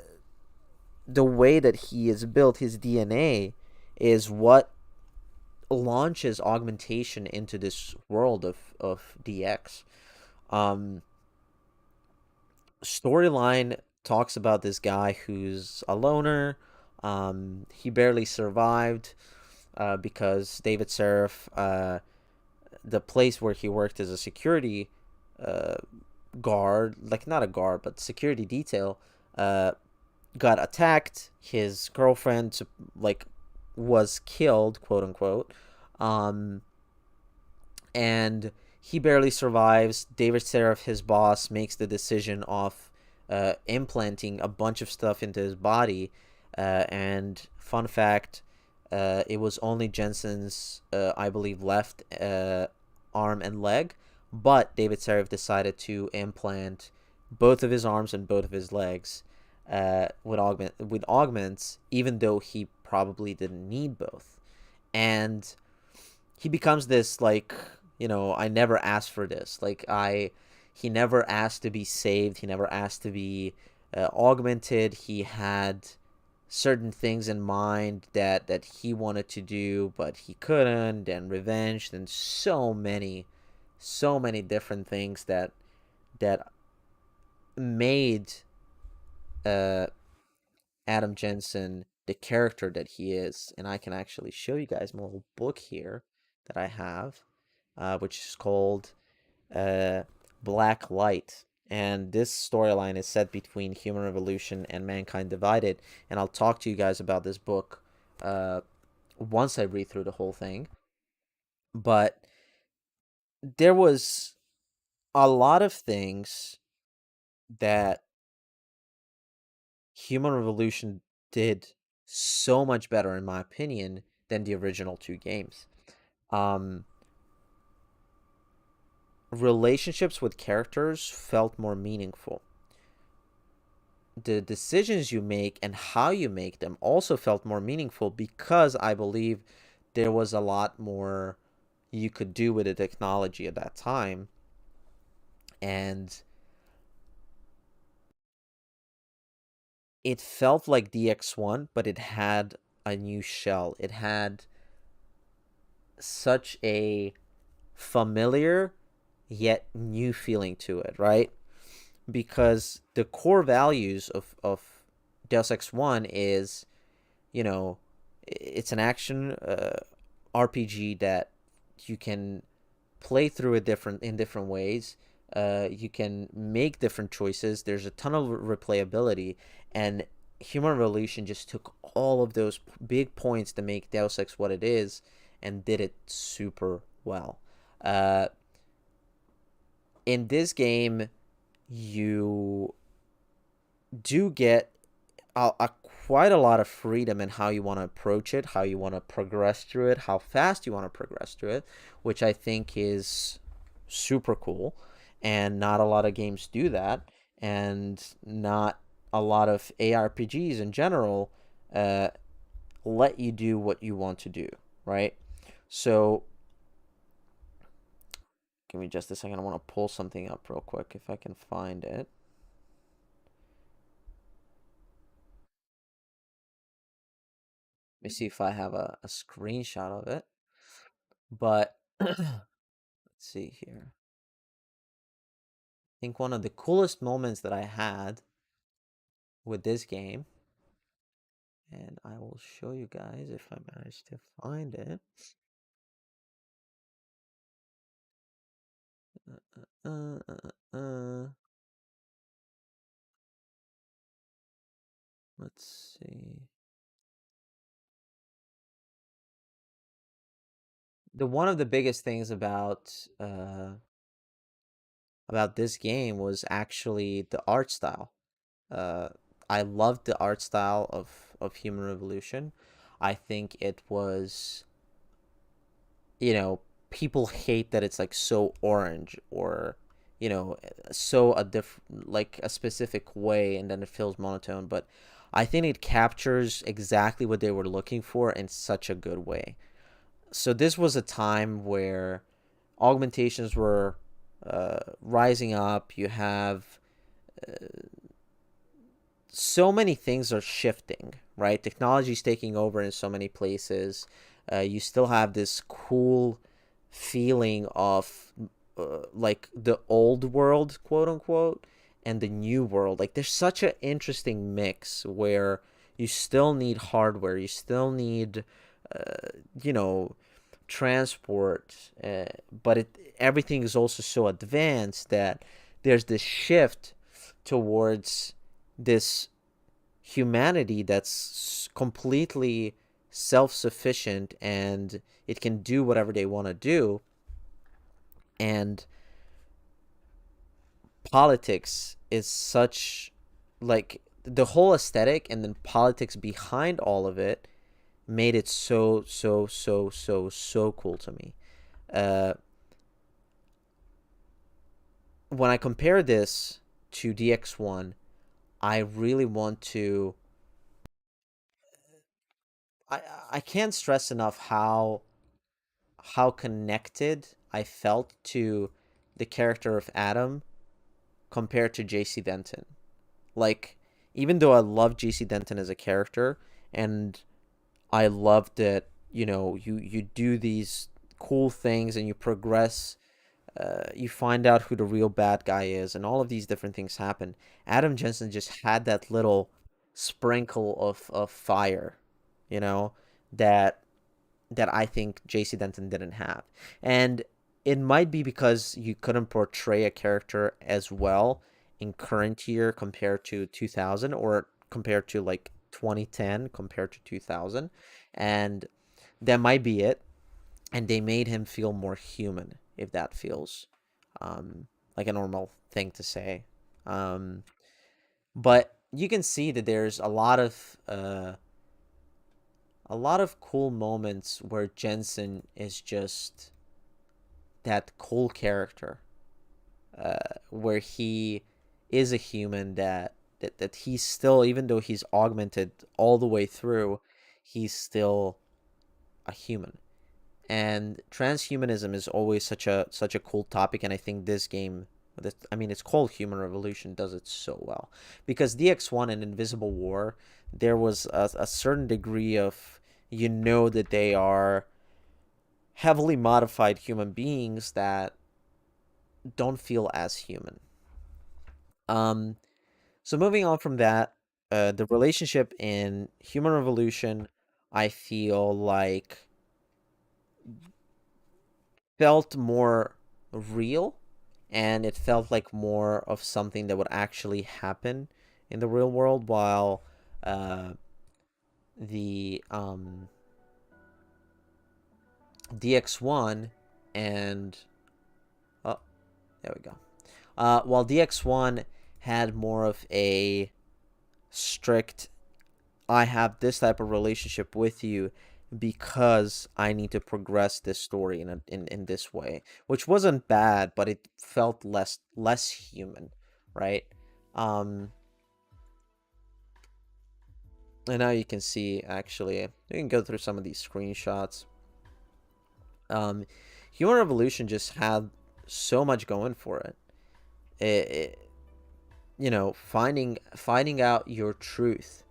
the way that he is built, his DNA, is what launches augmentation into this world of DX. Um, Storyline talks about this guy who's a loner. He barely survived because David Seraph, the place where he worked as a security uh, guard, like not a guard, but security detail, uh, got attacked. His girlfriend, like, was killed, quote unquote, um, and he barely survives. David Seraph, his boss, makes the decision of implanting a bunch of stuff into his body. And fun fact, it was only Jensen's, I believe, left arm and leg, but David Seraph decided to implant both of his arms and both of his legs with augments, even though he probably didn't need both. And he becomes this, like, I never asked for this. He never asked to be saved. He never asked to be augmented. He had certain things in mind that he wanted to do, but he couldn't, and revenge, and so many different things that made uh Adam Jensen the character that he is. And I can actually show you guys my little book here. that I have, which is called uh, Black Light. And this storyline is set between human revolution and mankind divided. And I'll talk to you guys about this book once I read through the whole thing. But there was a lot of things that human revolution did so much better, in my opinion, than the original two games. Um, Relationships with characters felt more meaningful. The decisions you make and how you make them also felt more meaningful because I believe there was a lot more you could do with the technology at that time. And it felt like DX1, but it had a new shell. It had such a familiar yet new feeling to it, right? Because the core values of Deus Ex 1 is, you know, it's an action RPG that you can play through it in different ways. You can make different choices. There's a ton of replayability, and Human Revolution just took all of those big points to make Deus Ex what it is, and did it super well. Uh, in this game, you do get quite a lot of freedom in how you want to approach it, how you want to progress through it, how fast you want to progress through it, which I think is super cool. And not a lot of games do that, and not a lot of ARPGs in general uh, let you do what you want to do, right? So, give me just a second. I want to pull something up real quick if I can find it. Let me see if I have a screenshot of it. But let's see here. I think one of the coolest moments that I had with this game, and I will show you guys if I manage to find it. Uh, uh, uh, let's see. The one of the biggest things about this game was actually the art style. Uh, I loved the art style of Human Revolution. I think it was, you know, people hate that it's like so orange, or, you know, so a like a specific way, and then it feels monotone. But I think it captures exactly what they were looking for in such a good way. So this was a time where augmentations were rising up. You have so many things are shifting, right? Technology's taking over in so many places. You still have this cool feeling of like the old world, quote unquote, and the new world. Like there's such an interesting mix where you still need hardware, you still need, you know, transport, but everything is also so advanced that there's this shift towards this humanity that's completely self-sufficient, and it can do whatever they want to do. And politics is such, like, the whole aesthetic and then politics behind all of it made it so cool to me. uh when I compare this to DX1, I really want to, I I can't stress enough how connected I felt to the character of Adam compared to JC Denton. Like, even though I love JC Denton as a character, and I love that, you know, you do these cool things and you progress, you find out who the real bad guy is, and all of these different things happen. Adam Jensen just had that little sprinkle of fire, you know, that that I think JC Denton didn't have. And it might be because you couldn't portray a character as well in current year compared to 2000, or compared to like 2010 compared to 2000. And that might be it. And they made him feel more human, if that feels um, like a normal thing to say. Um, but you can see that there's a lot of cool moments where Jensen is just that cool character, where he is a human that he's still, even though he's augmented all the way through, he's still a human. And transhumanism is always such a cool topic, and I think this game, I mean, it's called Human Revolution, does it so well. Because DX1 and Invisible War, there was a certain degree of, that they are heavily modified human beings that don't feel as human. Um, so moving on from that, the relationship in Human Revolution, I feel like felt more real, and it felt like more of something that would actually happen in the real world, while the DX1 and oh, there we go. While DX1 had more of a strict, I have this type of relationship with you because I need to progress this story in this way, which wasn't bad, but it felt less human, right? Um, and now you can see, actually, you can go through some of these screenshots. Um, Human Revolution just had so much going for it. It finding out your truth,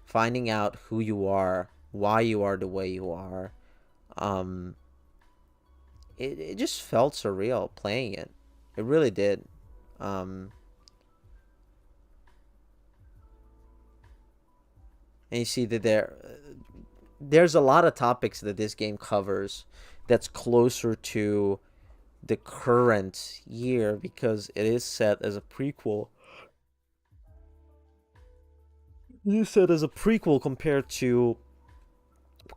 finding out who you are, why you are the way you are. Um, it just felt surreal playing it. It really did. Um, and you see that there's a lot of topics that this game covers that's closer to the current year, because it is set as a prequel. It is set as a prequel compared to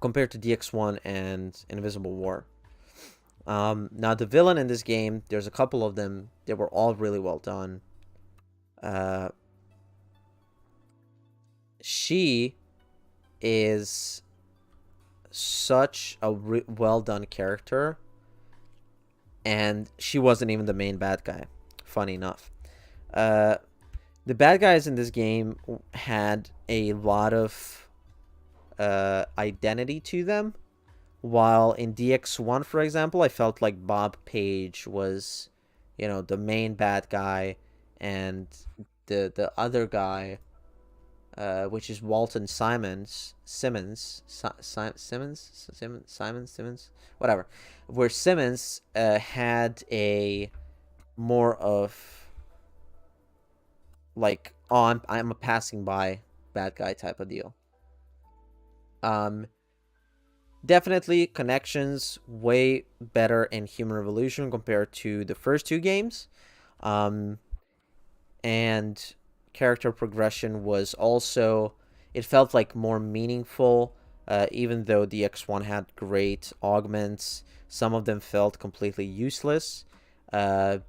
DX1 and Invisible War. Now the villain in this game, there's a couple of them. They were all really well done. Uh, she is such a well done character, and she wasn't even the main bad guy. Funny enough, uh, the bad guys in this game had a lot of identity to them. While in DX1, for example, I felt like Bob Page was, the main bad guy, and the other guy, which is Walton Simmons, whatever, where Simmons had a more of like, oh, I'm a passing by bad guy type of deal. Um, Definitely connections way better in Human Revolution compared to the first two games. Um, and character progression was also, it felt like more meaningful, even though the X1 had great augments. Some of them felt completely useless. Uh,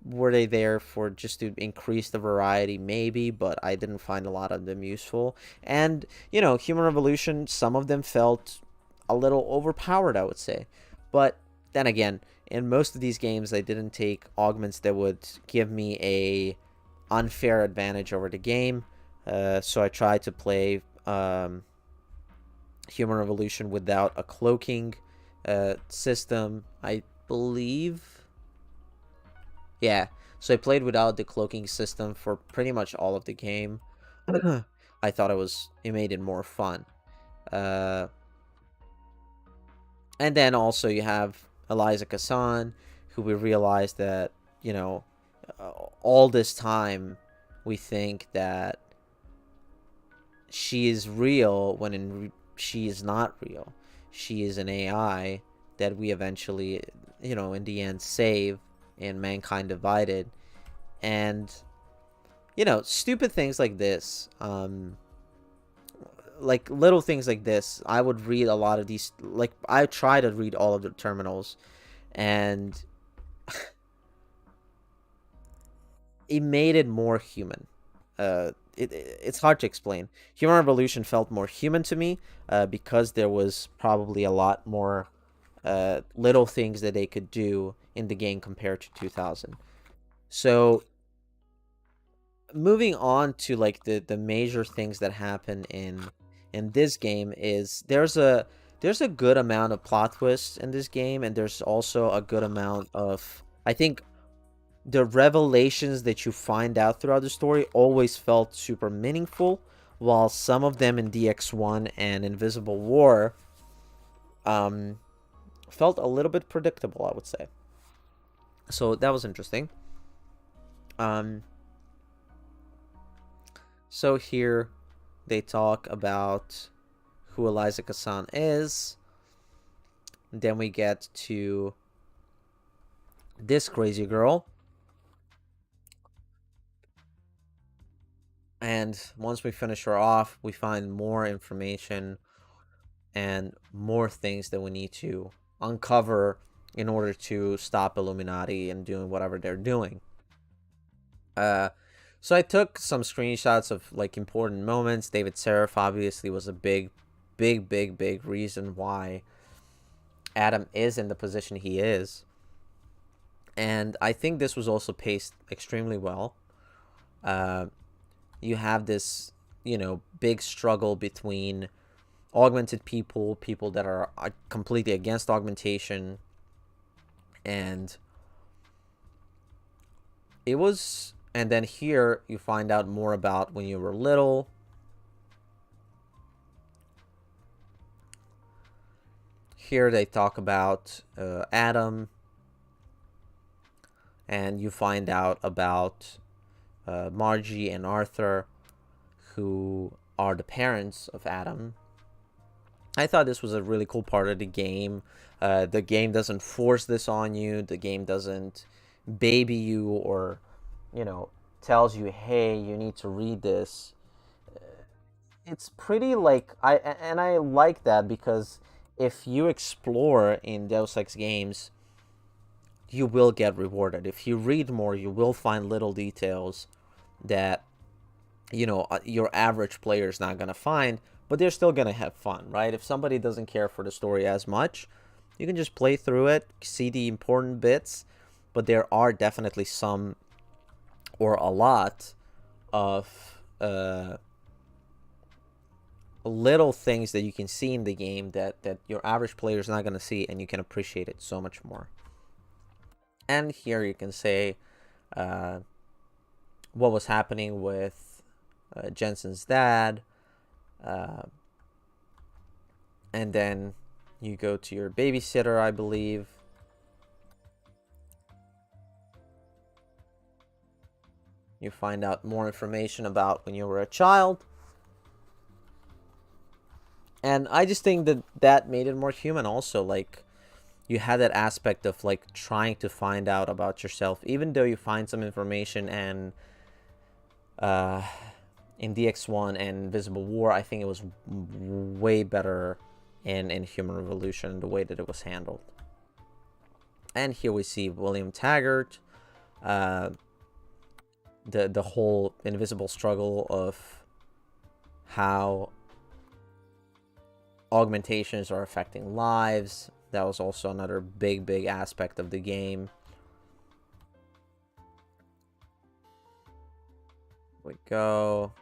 were they there for just to increase the variety? Maybe, but I didn't find a lot of them useful. And, Human Revolution, some of them felt a little overpowered, I would say. But then again, in most of these games, I didn't take augments that would give me a unfair advantage over the game. So I tried to play Human Revolution without a cloaking system, I believe. Yeah, so I played without the cloaking system for pretty much all of the game. I thought it made it more fun. Uh, and then also you have Eliza Kassan, who we realized that, all this time we think that she is real when she is not real. she is an AI that we eventually, in the end save in Mankind Divided. And, stupid things like this, like little things like this, I would read a lot of these, like I try to read all of the terminals, and it made it more human. It's hard to explain. Human Revolution felt more human to me, because there was probably a lot more little things that they could do in the game compared to 2000. So moving on to like the major things that happen in this game is there's a good amount of plot twists in this game, and there's also a good amount of, I think, the revelations that you find out throughout the story always felt super meaningful, while some of them in DX1 and Invisible War felt a little bit predictable, I would say. So that was interesting. So here they talk about who Eliza Kassan is. Then we get to this crazy girl. And once we finish her off, we find more information and more things that we need to uncover in order to stop Illuminati and doing whatever they're doing. So I took some screenshots of like important moments. David Seraph obviously was a big reason why Adam is in the position he is. And I think this was also paced extremely well. You have this, big struggle between augmented people that are completely against augmentation, and it was. And then here you find out more about when you were little. Here they talk about Adam, and you find out about Margie and Arthur, who are the parents of Adam. I thought this was a really cool part of the game. The game doesn't force this on you. The game doesn't baby you or, tells you, hey, you need to read this. It's pretty like, I like that, because if you explore in Deus Ex games, you will get rewarded. If you read more, you will find little details that, your average player is not going to find, but they're still going to have fun, right? If somebody doesn't care for the story as much, you can just play through it, see the important bits, but there are definitely some, or a lot, of little things that you can see in the game that your average player is not going to see, and you can appreciate it so much more. And here you can say what was happening with Jensen's dad. And then you go to your babysitter, I believe. You find out more information about when you were a child. And I just think that made it more human also. Like, you had that aspect of like trying to find out about yourself, even though you find some information. And in DX1 and Invisible War, I think it was way better in Human Revolution, the way that it was handled. And here we see William Taggart, the whole invisible struggle of how augmentations are affecting lives. That was also another big aspect of the game. We go.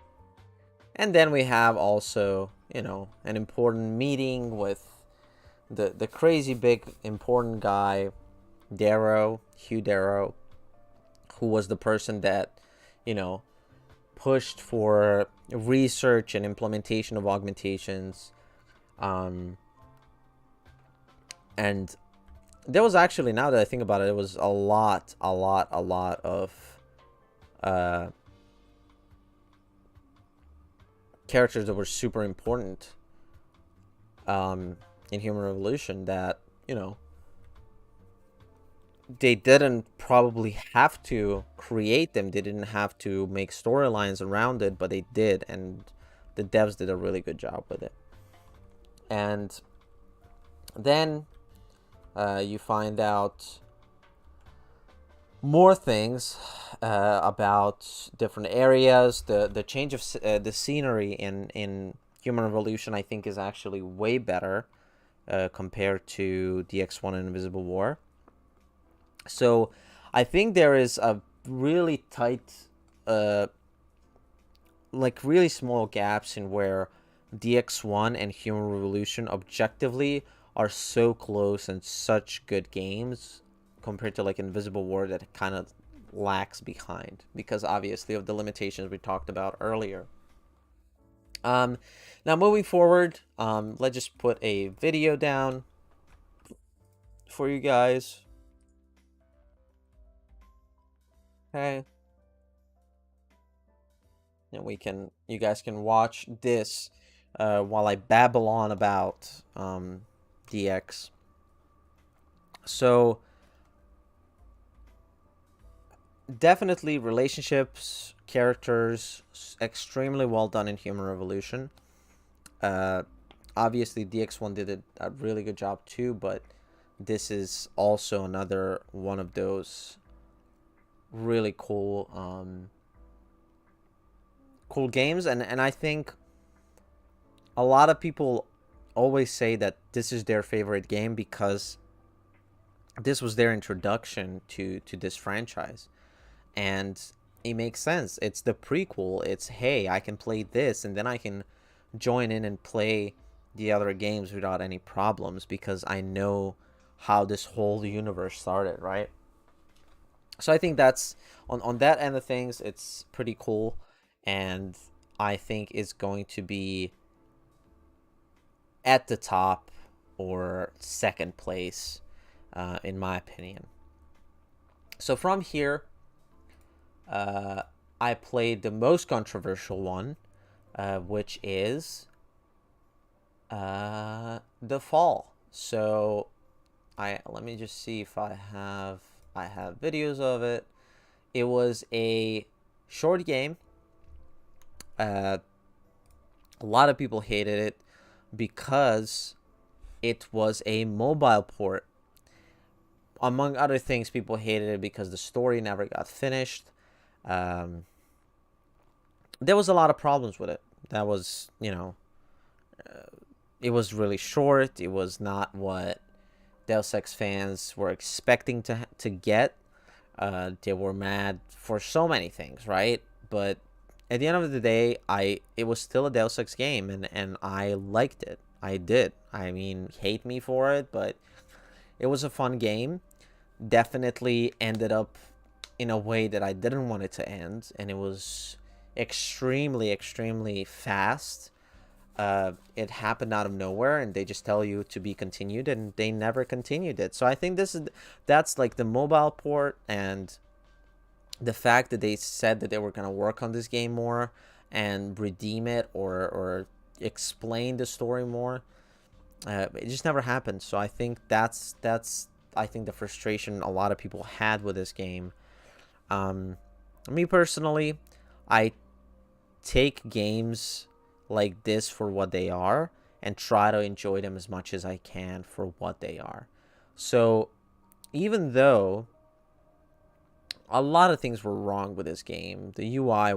And then we have also, an important meeting with the crazy big important guy, Hugh Darrow, who was the person that, pushed for research and implementation of augmentations. And there was actually, now that I think about it, it was a lot of characters that were super important. in Human Revolution that, you know, they didn't probably have to create them. They didn't have to make storylines around it, but they did, and the devs did a really good job with it. And then you find out more things about different areas. The change of the scenery in Human Revolution, I think, is actually way better compared to DX1 and Invisible War. So I think there is a really tight, like really small gaps in where DX1 and Human Revolution objectively are so close and such good games compared to like Invisible War that kind of lags behind because obviously of the limitations we talked about earlier. Now moving forward, let's just put a video down for you guys. Okay. And you guys can watch this while I babble on about DX. So definitely relationships, characters, extremely well done in Human Revolution. Obviously DX1 did a really good job too, but this is also another one of those really cool cool games, and I think a lot of people always say that this is their favorite game because this was their introduction to this franchise, and it makes sense. It's the prequel. It's, hey, I can play this and then I can join in and play the other games without any problems because I know how this whole universe started, right? So I think that's on that end of things, it's pretty cool, and I think it's going to be at the top or second place, in my opinion. So from here, I played the most controversial one, which is The Fall. So let me just see if I have videos of it. It was a short game. A lot of people hated it because it was a mobile port. Among other things, people hated it because the story never got finished. There was a lot of problems with it. That was, it was really short. It was not what Deus Ex fans were expecting to get. They were mad for so many things, right? But at the end of the day, it was still a Deus Ex game, and I liked it. I did. I mean, hate me for it, but it was a fun game. Definitely ended up in a way that I didn't want it to end, and it was extremely, extremely fast. It happened out of nowhere, and they just tell you to be continued, and they never continued it. So I think that's like the mobile port, and the fact that they said that they were gonna work on this game more and redeem it or explain the story more. It just never happened. So I think that's I think the frustration a lot of people had with this game. Me personally, I take games like this for what they are and try to enjoy them as much as I can for what they are. So even though a lot of things were wrong with this game, the UI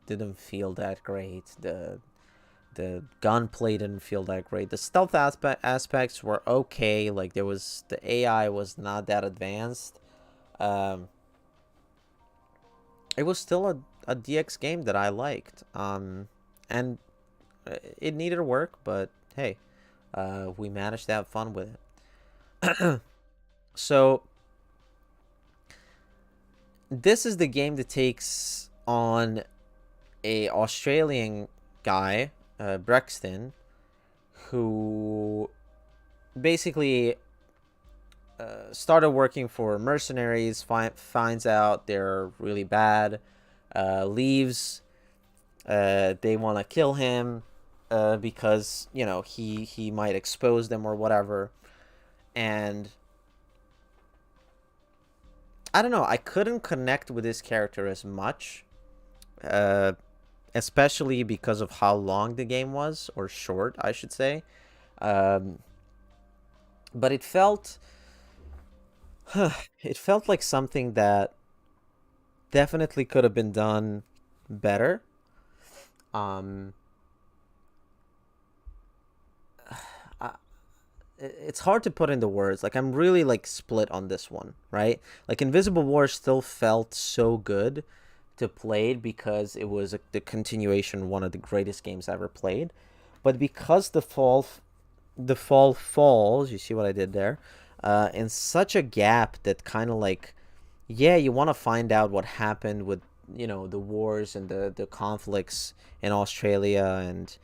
didn't feel that great, the gunplay didn't feel that great, the stealth aspects were okay, like the AI was not that advanced. It was still a DX game that I liked, and it needed work, but hey, we managed to have fun with it. So this is the game that takes on a Australian guy, Brexton, who basically started working for mercenaries, finds out they're really bad, leaves. They want to kill him. because, you know, he might expose them or whatever. And I don't know, I couldn't connect with this character as much, uh, especially because of how long the game was, or short, I should say. Um, but it felt, it felt like something that definitely could have been done better. Um, it's hard to put into words. Like, I'm really like split on this one, right? Like, Invisible War still felt so good to play because it was the continuation, one of the greatest games I ever played. But because the fall falls, you see what I did there, in such a gap that kind of like, yeah, you want to find out what happened with, you know, the wars and the conflicts in Australia, and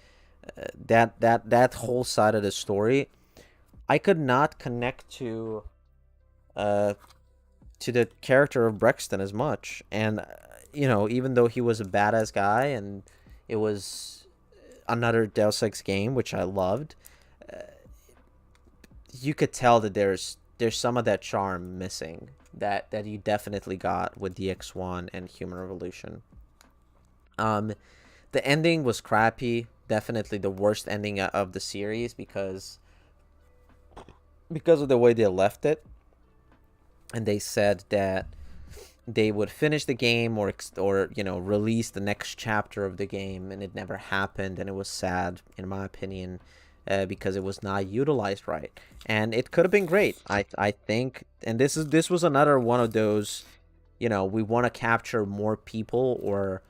that whole side of the story. I could not connect uh to the character of Brexton as much, and you know, even though he was a badass guy and it was another Deus Ex game which I loved, you could tell that there's some of that charm missing that you definitely got with DX1 and Human Revolution. Um, the ending was crappy, definitely the worst ending of the series because of the way they left it, and they said that they would finish the game or you know, release the next chapter of the game, and it never happened, and it was sad in my opinion, because it was not utilized right, and it could have been great. I think, and this was another one of those, you know, we want to capture more people or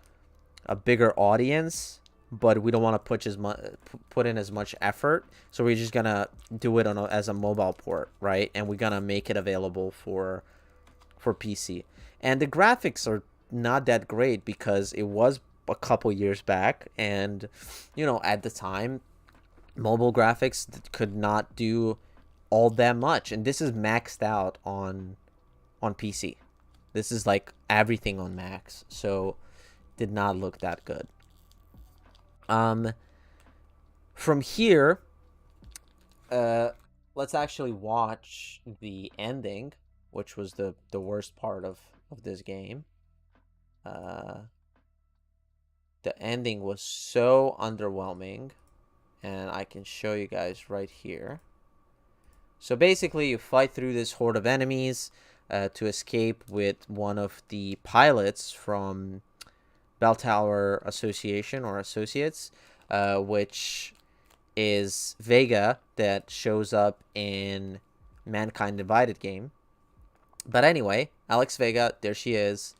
a bigger audience, but we don't want to put in as much effort, so we're just gonna do it as a mobile port, right? And we're gonna make it available for PC. And the graphics are not that great because it was a couple years back, and you know, at the time, mobile graphics could not do all that much, and this is maxed out on PC. This is like everything on max, so did not look that good. Um, from here, let's actually watch the ending, which was the worst part of this game. The ending was so underwhelming, and I can show you guys right here. So basically, you fight through this horde of enemies to escape with one of the pilots from Bell Tower Association or Associates, which is Vega, that shows up in Mankind Divided game. But anyway, Alex Vega, there she is.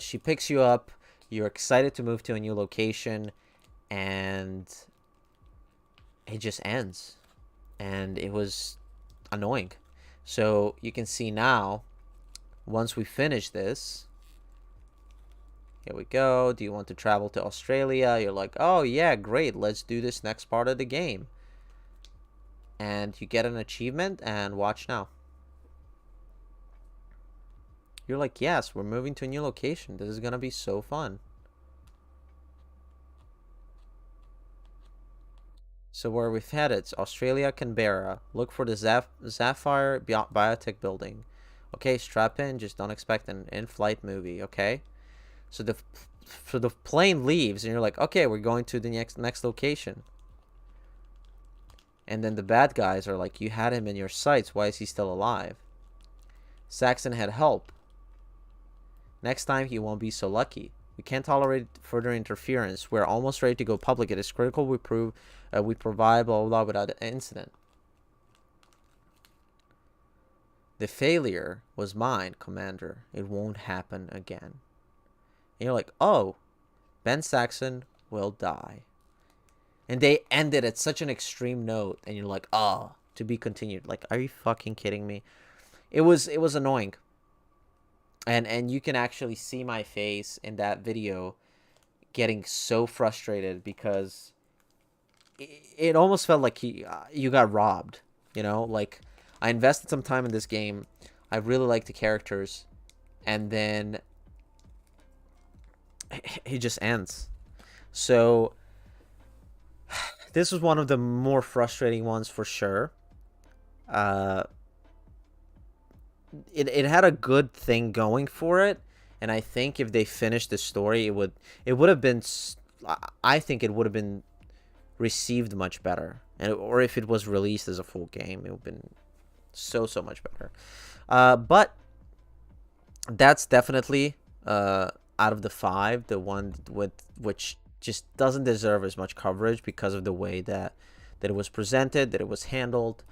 She picks you up. You're excited to move to a new location, and it just ends. And it was annoying. So you can see now, once we finish this, here we go. Do you want to travel to Australia? You're like, oh yeah, great. Let's do this next part of the game. And you get an achievement, and watch now. You're like, yes, we're moving to a new location. This is going to be so fun. So where we've headed, it's Australia, Canberra. Look for the Sapphire Biotech building. Okay, strap in. Just don't expect an in-flight movie, okay? So the plane leaves, and you're like, okay, we're going to the next location. And then the bad guys are like, you had him in your sights. Why is he still alive? Saxon had help. Next time, he won't be so lucky. We can't tolerate further interference. We're almost ready to go public. It is critical we provide blah, blah, blah without incident. The failure was mine, Commander. It won't happen again. And you're like, oh, Ben Saxon will die. And they ended at such an extreme note, and you're like, oh, to be continued. Like, are you fucking kidding me? It was annoying. And you can actually see my face in that video getting so frustrated because it almost felt like you got robbed, you know? Like, I invested some time in this game. I really like the characters, and then it just ends. So This was one of the more frustrating ones for sure. Uh, it had a good thing going for it, and I think if they finished the story, it would have been. I think it would have been received much better, or if it was released as a full game, it would have been so much better. But that's definitely out of the 5, the one which just doesn't deserve as much coverage because of the way that it was presented, that it was handled,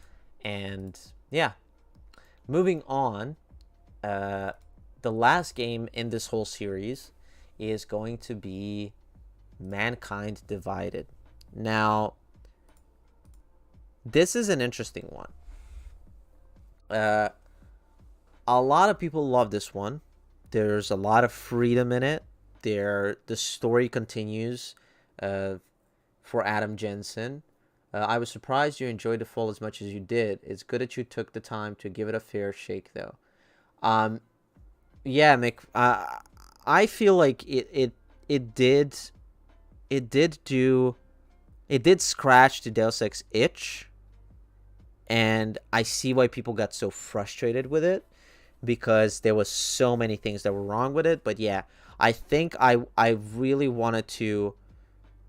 and yeah. Moving on, the last game in this whole series is going to be Mankind Divided. Now, this is an interesting one. A lot of people love this one. There's a lot of freedom in it. The story continues for Adam Jensen. I was surprised you enjoyed the fall as much as you did. It's good that you took the time to give it a fair shake, though. Yeah, Mick. I feel like it did scratch the Deus Ex itch, and I see why people got so frustrated with it, because there was so many things that were wrong with it. But yeah, I think I really wanted to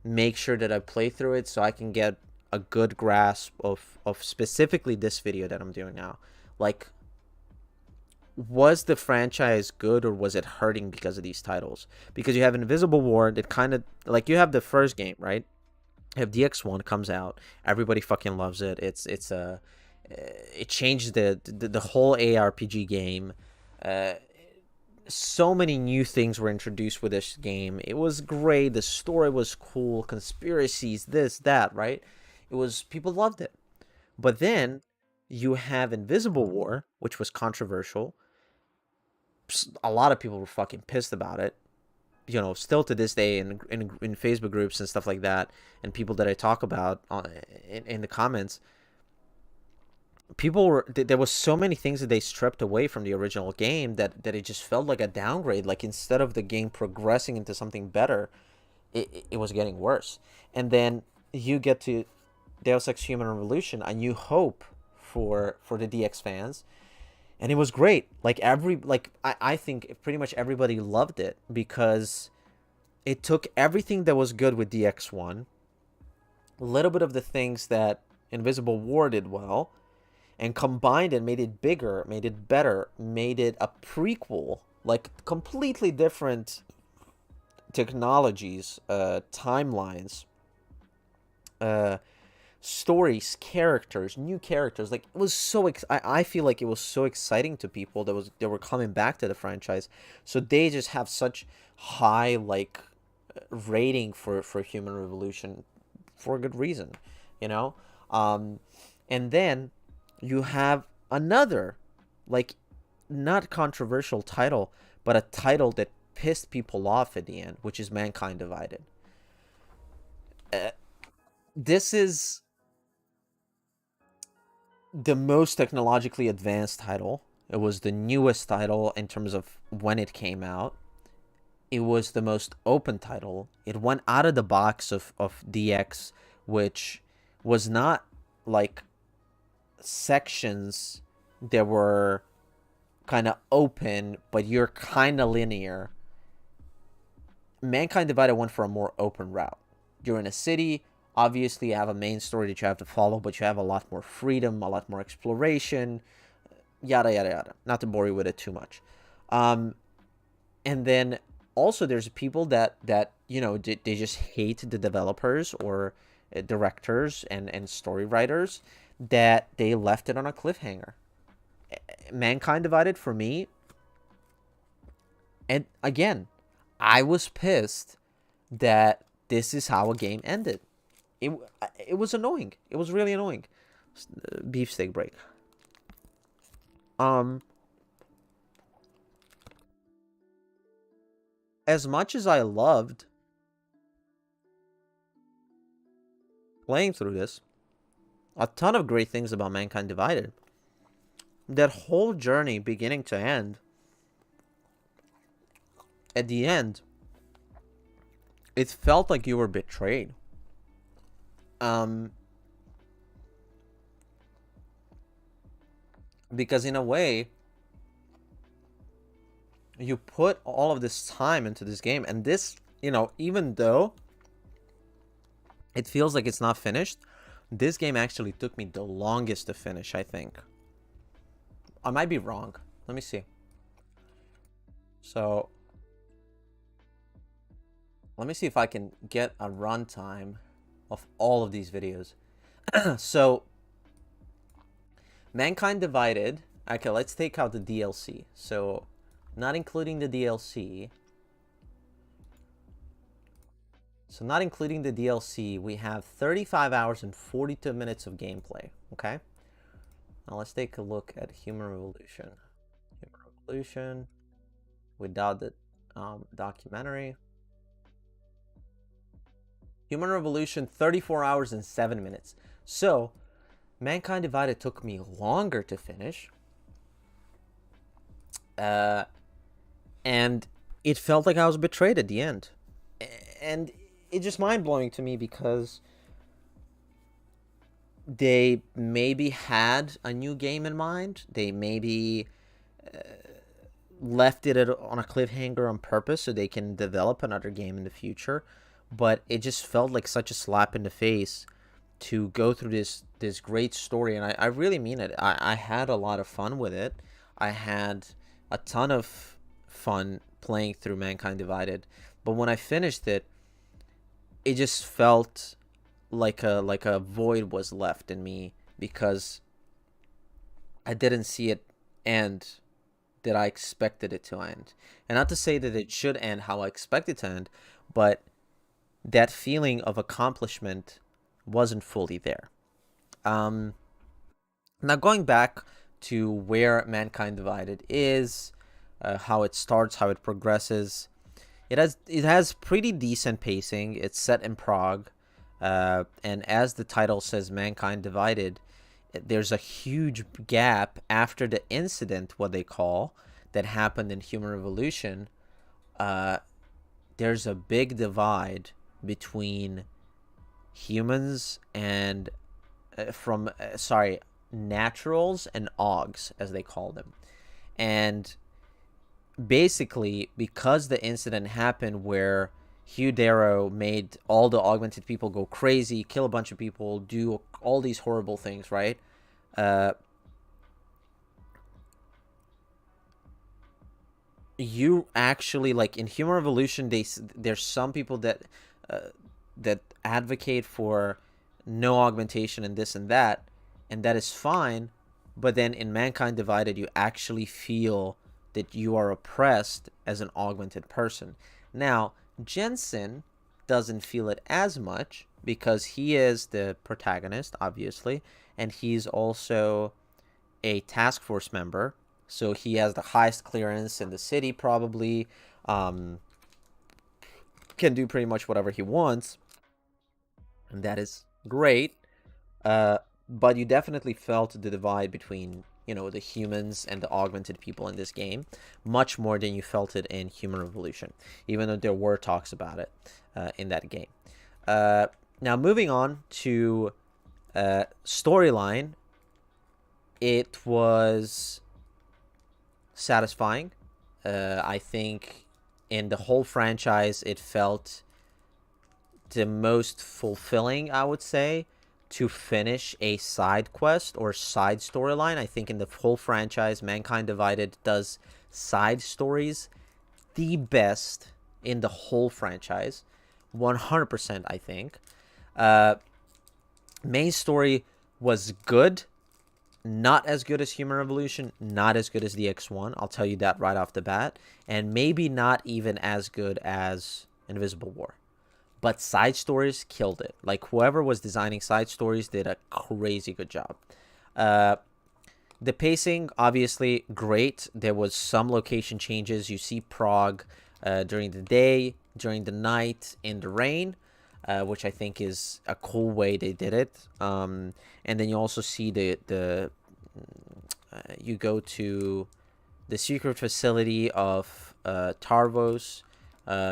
make sure that I play through it so I can get a good grasp of specifically this video that I'm doing now. Like, was the franchise good, or was it hurting because of these titles? Because you have Invisible War that kind of, like, you have the first game, right? You have DX1 comes out, everybody fucking loves it. It changed the whole ARPG game. So many new things were introduced with this game. It was great. The story was cool. Conspiracies, this, that, right? People loved it. But then you have Invisible War, which was controversial. A lot of people were fucking pissed about it. You know, still to this day in Facebook groups and stuff like that, and people that I talk about in the comments, there was so many things that they stripped away from the original game that it just felt like a downgrade. Like, instead of the game progressing into something better, it was getting worse. And then you get to Deus Ex Human Revolution, a new hope for the DX fans, and it was great. Like, I think pretty much everybody loved it, because it took everything that was good with DX1, a little bit of the things that Invisible War did well, and combined it, made it bigger, made it better, made it a prequel, like completely different technologies, timelines, stories, characters, new characters. Like, it was so I feel like it was so exciting to people that were coming back to the franchise. So they just have such high, like, rating for Human Revolution for a good reason, you know. And then you have another, like, not controversial title, but a title that pissed people off at the end, which is Mankind Divided. This is the most technologically advanced title. It was the newest title in terms of when it came out. It was the most open title. It went out of the box of DX, which was not like sections that were kind of open, but you're kind of linear. Mankind Divided went for a more open route. You're in a city. Obviously, you have a main story that you have to follow, but you have a lot more freedom, a lot more exploration, yada, yada, yada. Not to bore you with it too much. And then also there's people that you know, they just hate the developers or directors and story writers, that they left it on a cliffhanger. Mankind Divided, for me, and again, I was pissed that this is how a game ended. It was annoying. It was really annoying. Beefsteak break. As much as I loved playing through this, a ton of great things about Mankind Divided. That whole journey, beginning to end, at the end, it felt like you were betrayed. Because in a way, you put all of this time into this game, and this, even though it feels like it's not finished, this game actually took me the longest to finish, I think. I might be wrong. Let me see. So, let me see if I can get a runtime of all of these videos. So, Mankind Divided. Okay, let's take out the DLC. So, not including the DLC. So, not including the DLC, we have 35 hours and 42 minutes of gameplay. Okay? Now, let's take a look at Human Revolution. Human Revolution without the documentary. Human Revolution, 34 hours and 7 minutes. So, Mankind Divided took me longer to finish. And it felt like I was betrayed at the end. And it's just mind-blowing to me because they maybe had a new game in mind. They maybe left it on a cliffhanger on purpose so they can develop another game in the future. But it just felt like such a slap in the face to go through this great story. And I really mean it. I had a lot of fun with it. I had a ton of fun playing through Mankind Divided. But when I finished it, it just felt like a void was left in me because I didn't see it end that I expected it to end. And not to say that it should end how I expect it to end, but that feeling of accomplishment wasn't fully there. Now going back to where Mankind Divided is, how it starts, how it progresses. It has pretty decent pacing. It's set in Prague, and as the title says, Mankind Divided, there's a huge gap after the incident, what they call, that happened in Human Revolution. There's a big divide between humans and naturals and augs, as they call them. And basically, because the incident happened where Hugh Darrow made all the augmented people go crazy, kill a bunch of people, do all these horrible things, right? You actually, like in Human Revolution, there's some people that advocate for no augmentation and this and that is fine. But then in Mankind Divided, you actually feel that you are oppressed as an augmented person. Now, Jensen doesn't feel it as much because he is the protagonist, obviously, and he's also a task force member. So he has the highest clearance in the city, probably. Can do pretty much whatever he wants. And that is great. But you definitely felt the divide between, the humans and the augmented people in this game, much more than you felt it in Human Revolution, even though there were talks about it in that game. Now, moving on to storyline, it was satisfying. I think in the whole franchise, it felt the most fulfilling, I would say, to finish a side quest or side storyline. I think in the whole franchise, Mankind Divided does side stories the best in the whole franchise. 100%, I think. Main story was good. Not as good as Human Revolution. Not as good as the X1. I'll tell you that right off the bat. And maybe not even as good as Invisible War. But side stories killed it. Like, whoever was designing side stories did a crazy good job. The pacing, obviously, great. There was some location changes. You see Prague during the day, during the night, in the rain, which I think is a cool way they did it. And then you also see you go to the secret facility of Tarvos,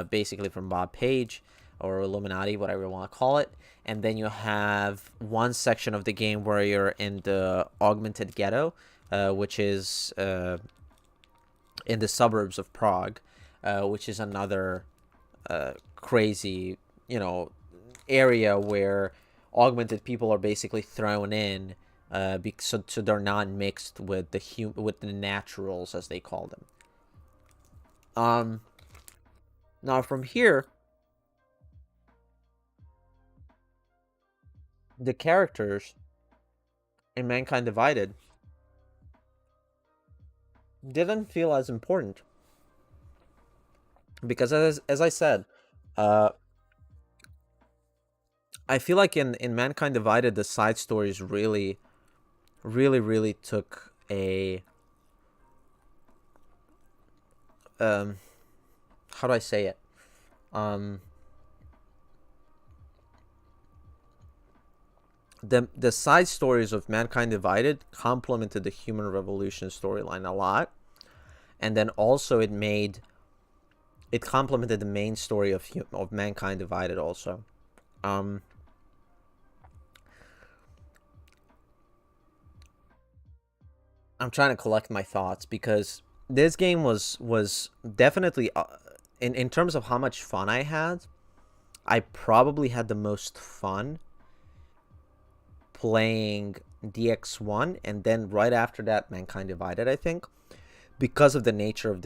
basically from Bob Page. or Illuminati, whatever you want to call it. And then you have one section of the game where you're in the augmented ghetto, which is in the suburbs of Prague, which is another crazy, area where augmented people are basically thrown in, so they're not mixed with with the naturals, as they call them. Now from here, the characters in Mankind Divided didn't feel as important because, as I said, I feel like in Mankind Divided, the side stories really, really, really took a how do I say it? The side stories of Mankind Divided complemented the Human Revolution storyline a lot, and then also it complemented the main story of Mankind Divided also. I'm trying to collect my thoughts because this game was definitely in terms of how much fun I had. I probably had the most fun playing DX1, and then right after that Mankind Divided, I think, because of the nature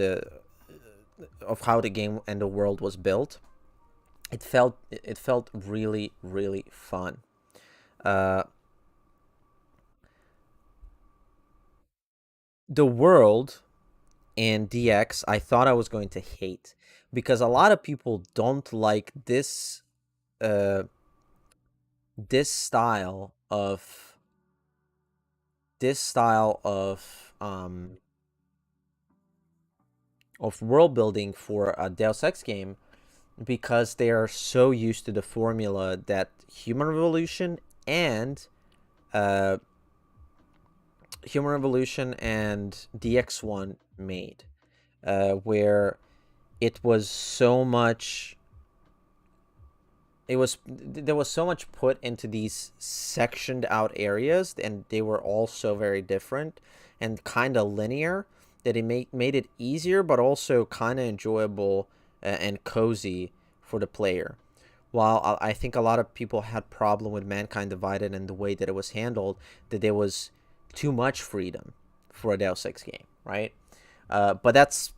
of how the game and the world was built. It felt really, really fun. The world in DX, I thought I was going to hate because a lot of people don't like uh this style of this style of world building for a Deus Ex game, because they are so used to the formula that Human Revolution and uh Human Revolution and DX1 made, where it was so much there was so much put into these sectioned out areas, and they were all so very different and kind of linear, that it made it easier but also kind of enjoyable and cozy for the player. While I think a lot of people had problem with Mankind Divided and the way that it was handled, that there was too much freedom for a Deus Ex game, right? But that's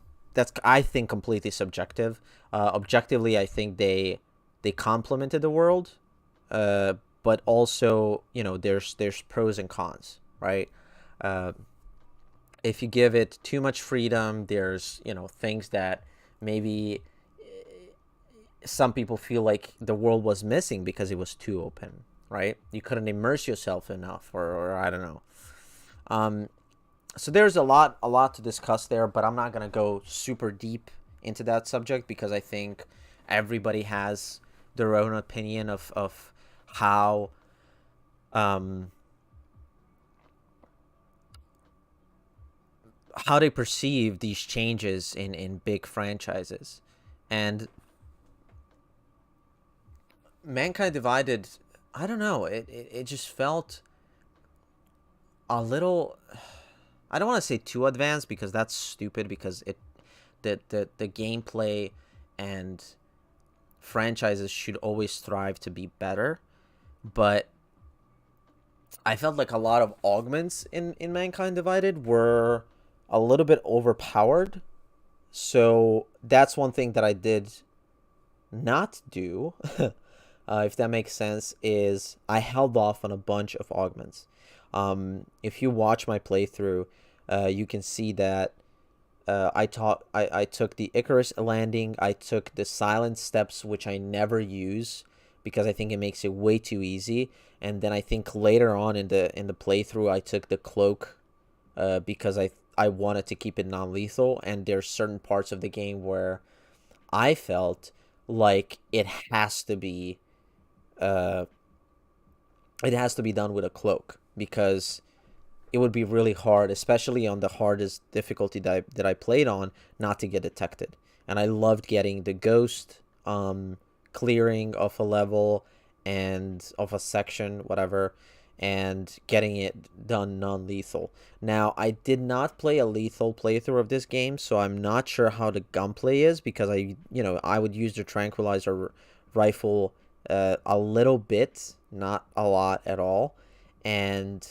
I think completely subjective. Objectively, I think they complemented the world, but also there's pros and cons, right? If you give it too much freedom, there's things that maybe some people feel like the world was missing because it was too open, right? You couldn't immerse yourself enough, or I don't know. So there's a lot to discuss there, but I'm not gonna go super deep into that subject because I think everybody has their own opinion of how how they perceive these changes in big franchises. And Mankind Divided, I don't know, it just felt a little, I don't want to say too advanced because that's stupid, because the gameplay and franchises should always strive to be better. But I felt like a lot of augments in Mankind Divided were a little bit overpowered. So that's one thing that I did not do, if that makes sense, is I held off on a bunch of augments. If you watch my playthrough, you can see that I took the Icarus landing, I took the silent steps, which I never use because I think it makes it way too easy. And then I think later on in the playthrough, I took the cloak, because I wanted to keep it non-lethal. And there's certain parts of the game where I felt like it has to be done with a cloak, because it would be really hard, especially on the hardest difficulty that I played on, not to get detected. And I loved getting the ghost clearing of a level and of a section, whatever, and getting it done non-lethal. Now, I did not play a lethal playthrough of this game, so I'm not sure how the gunplay is, because I would use the tranquilizer rifle a little bit, not a lot at all, and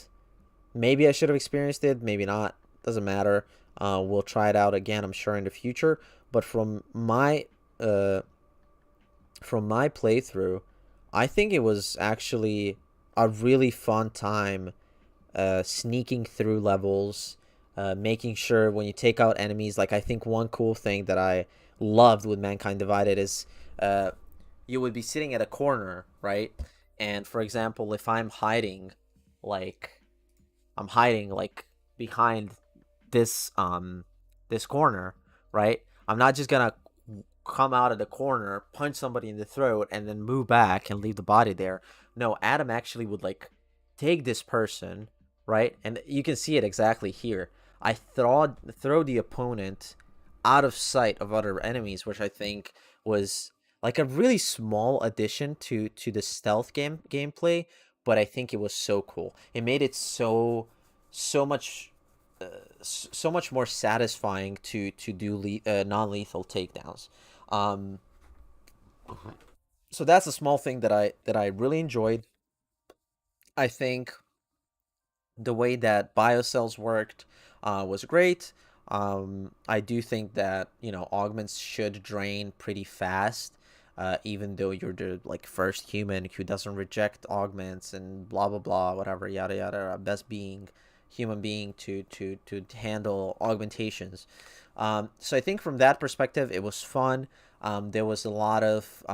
maybe I should have experienced it, maybe not, doesn't matter. We'll try it out again, I'm sure, in the future. But uh, from my playthrough, I think it was actually a really fun time sneaking through levels, making sure when you take out enemies. Like, I think one cool thing that I loved with Mankind Divided is uh, you would be sitting at a corner, right? And for example, if like I'm hiding like behind this corner, right? I'm not just gonna come out of the corner, punch somebody in the throat, and then move back and leave the body there. No, Adam actually would like take this person, right? And you can see it exactly here. I throw the opponent out of sight of other enemies, which I think was like a really small addition to the stealth gameplay, but I think it was so cool. It made it so much so much more satisfying to do non-lethal takedowns. Um, so that's a small thing that I really enjoyed. I think the way that biocells worked was great. I do think that augments should drain pretty fast, even though you're the like first human who doesn't reject augments and blah blah blah, whatever, yada yada. Best being human being to handle augmentations. So I think from that perspective, it was fun. There was a lot of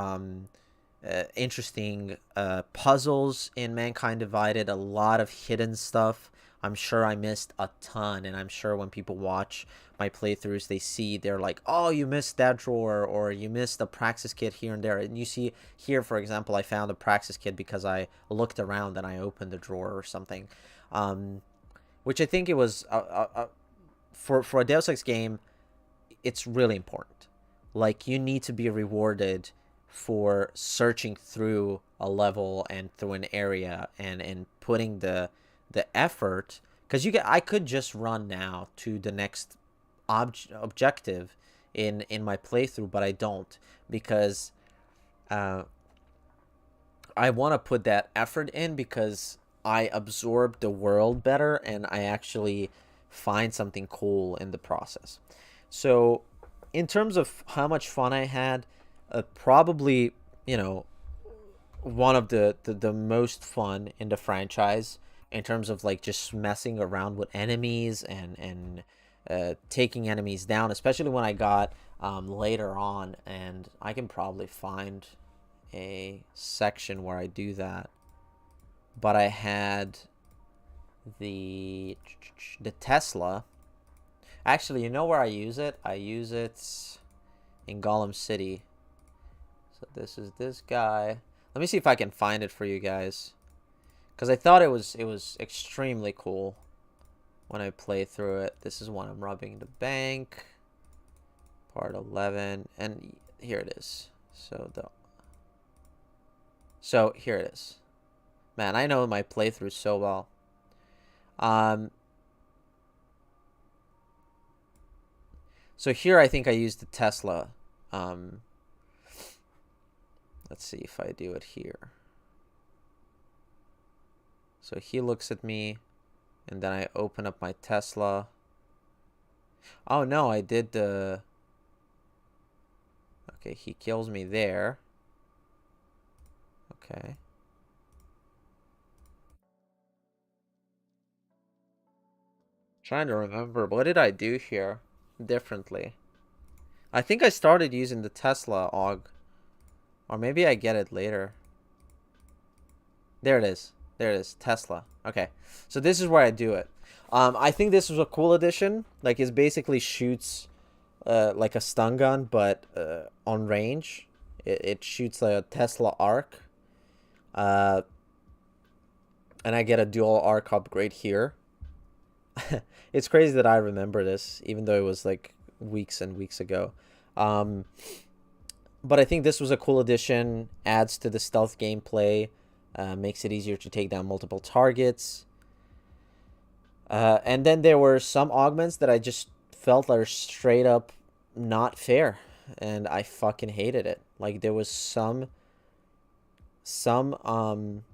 interesting puzzles in Mankind Divided, a lot of hidden stuff. I'm sure I missed a ton, and I'm sure when people watch my playthroughs, they're like, oh, you missed that drawer, or you missed the Praxis kit here and there. And you see here, for example, I found a Praxis kit because I looked around and I opened the drawer or something. Which I think it was, for a Deus Ex game, it's really important. Like, you need to be rewarded for searching through a level and through an area and putting the effort, because I could just run now to the next objective in my playthrough, but I don't, because I want to put that effort in, because I absorb the world better and I actually find something cool in the process. So in terms of how much fun I had, probably, one of the most fun in the franchise, in terms of like just messing around with enemies and taking enemies down, especially when I got later on, and I can probably find a section where I do that. But I had the Tesla. Actually, you know where I use it? I use it in Golem City. So this is this guy. Let me see if I can find it for you guys, because I thought it was extremely cool when I played through it. This is when I'm robbing the bank, part 11, and here it is. So here it is. Man, I know my playthrough so well. So here I think I used the Tesla. Let's see if I do it here. So he looks at me, and then I open up my Tesla. Oh no, I did the... Okay, he kills me there. Okay. Trying to remember, what did I do here differently? I think I started using the Tesla AUG. Or maybe I get it later. There it is. There it is. Tesla. Okay. So this is where I do it. I think this was a cool addition. Like, it basically shoots like a stun gun, but on range. It shoots like a Tesla arc. And I get a dual arc upgrade here. It's crazy that I remember this, even though it was like weeks and weeks ago. But I think this was a cool addition. Adds to the stealth gameplay, makes it easier to take down multiple targets. And then there were some augments that I just felt are straight up not fair, and I fucking hated it. Like there was some some augments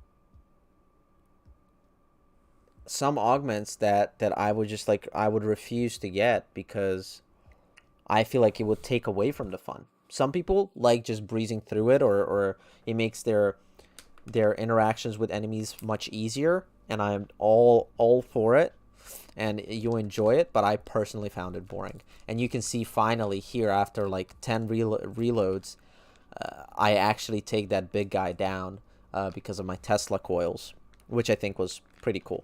that I would just like I would refuse to get because I feel like it would take away from the fun. Some people like just breezing through it, or it makes their interactions with enemies much easier, and I'm all for it, and you enjoy it. But I personally found it boring, and you can see finally here after like 10 reloads, I actually take that big guy down because of my Tesla coils, which I think was pretty cool.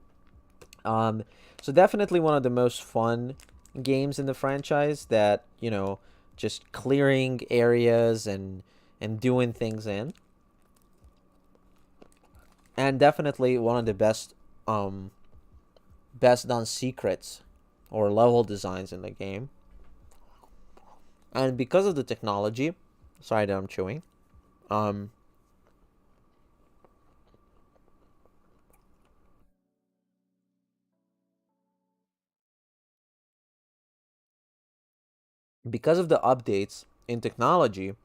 So definitely one of the most fun games in the franchise that, you know, just clearing areas and doing things in. And definitely one of the best done secrets or level designs in the game. And because of the technology, sorry that I'm chewing. Because of the updates in technology,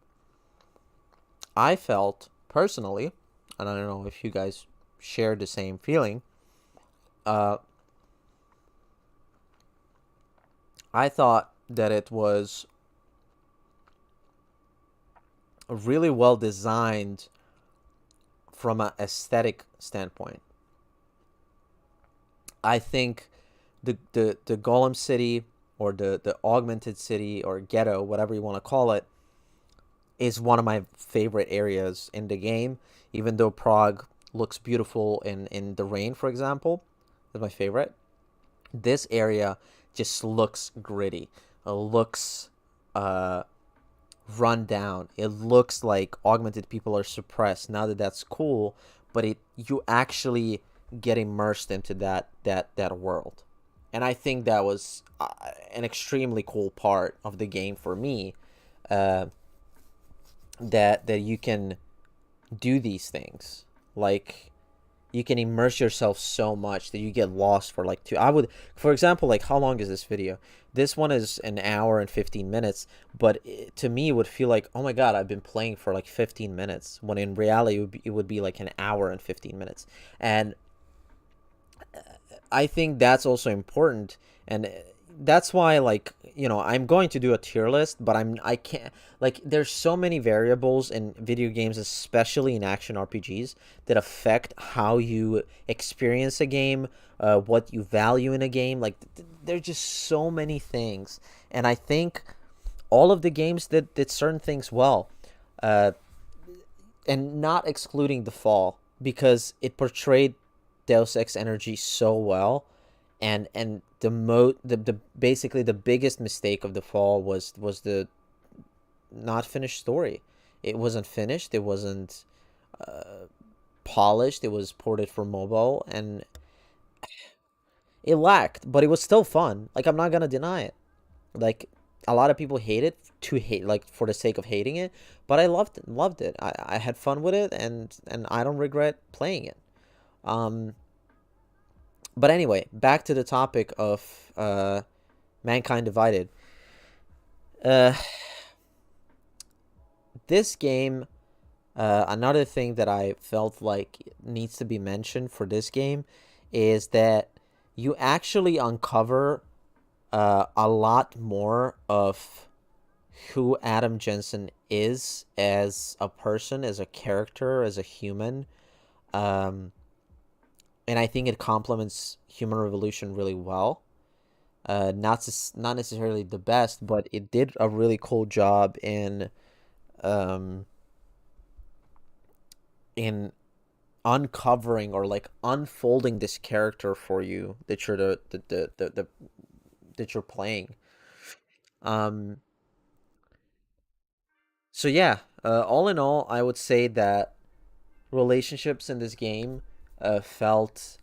I felt personally, and I don't know if you guys share the same feeling, uh, I thought that it was really well designed from an aesthetic standpoint. I think the Golem City, or the augmented city, or ghetto, whatever you want to call it, is one of my favorite areas in the game. Even though Prague looks beautiful in the rain, for example, is my favorite. This area just looks gritty. It looks run down. It looks like augmented people are suppressed. Now that's cool, but you actually get immersed into that world. And I think that was an extremely cool part of the game for me. That you can do these things, like you can immerse yourself so much that you get lost for like for example, like how long is this video? This one is an hour and 15 minutes, but to me it would feel like, oh my god, I've been playing for like 15 minutes, when in reality it would be like an hour and 15 minutes. And I think that's also important, and that's why, like, you know, I'm going to do a tier list, but I can't, like, there's so many variables in video games, especially in action RPGs, that affect how you experience a game, what you value in a game. Like, there's just so many things, and I think all of the games that did certain things well, uh, and not excluding The Fall, because it portrayed Deus Ex energy so well, and the basically the biggest mistake of The Fall was the not finished story. It wasn't finished. It wasn't polished. It was ported for mobile, and it lacked, but it was still fun. Like, I'm not gonna deny it. Like, a lot of people hate it, to hate, like, for the sake of hating it, but I loved it. I had fun with it, and I don't regret playing it. Um, but anyway, back to the topic of Mankind Divided. Uh, this game, another thing that I felt like needs to be mentioned for this game is that you actually uncover a lot more of who Adam Jensen is as a person, as a character, as a human. And I think it complements Human Revolution really well. Not necessarily the best, but it did a really cool job um, in uncovering, or like unfolding, this character for you that you're that you're playing. Um, so yeah, all in all, I would say that relationships in this game felt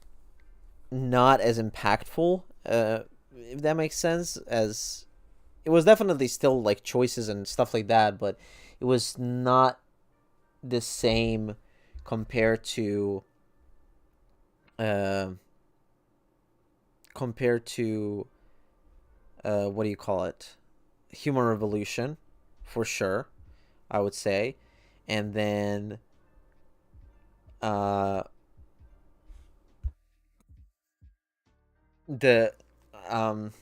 not as impactful, if that makes sense. As it was definitely still like choices and stuff like that, but it was not the same compared to uh, compared to what do you call it? Human Revolution, for sure, I would say, and then uh, the um,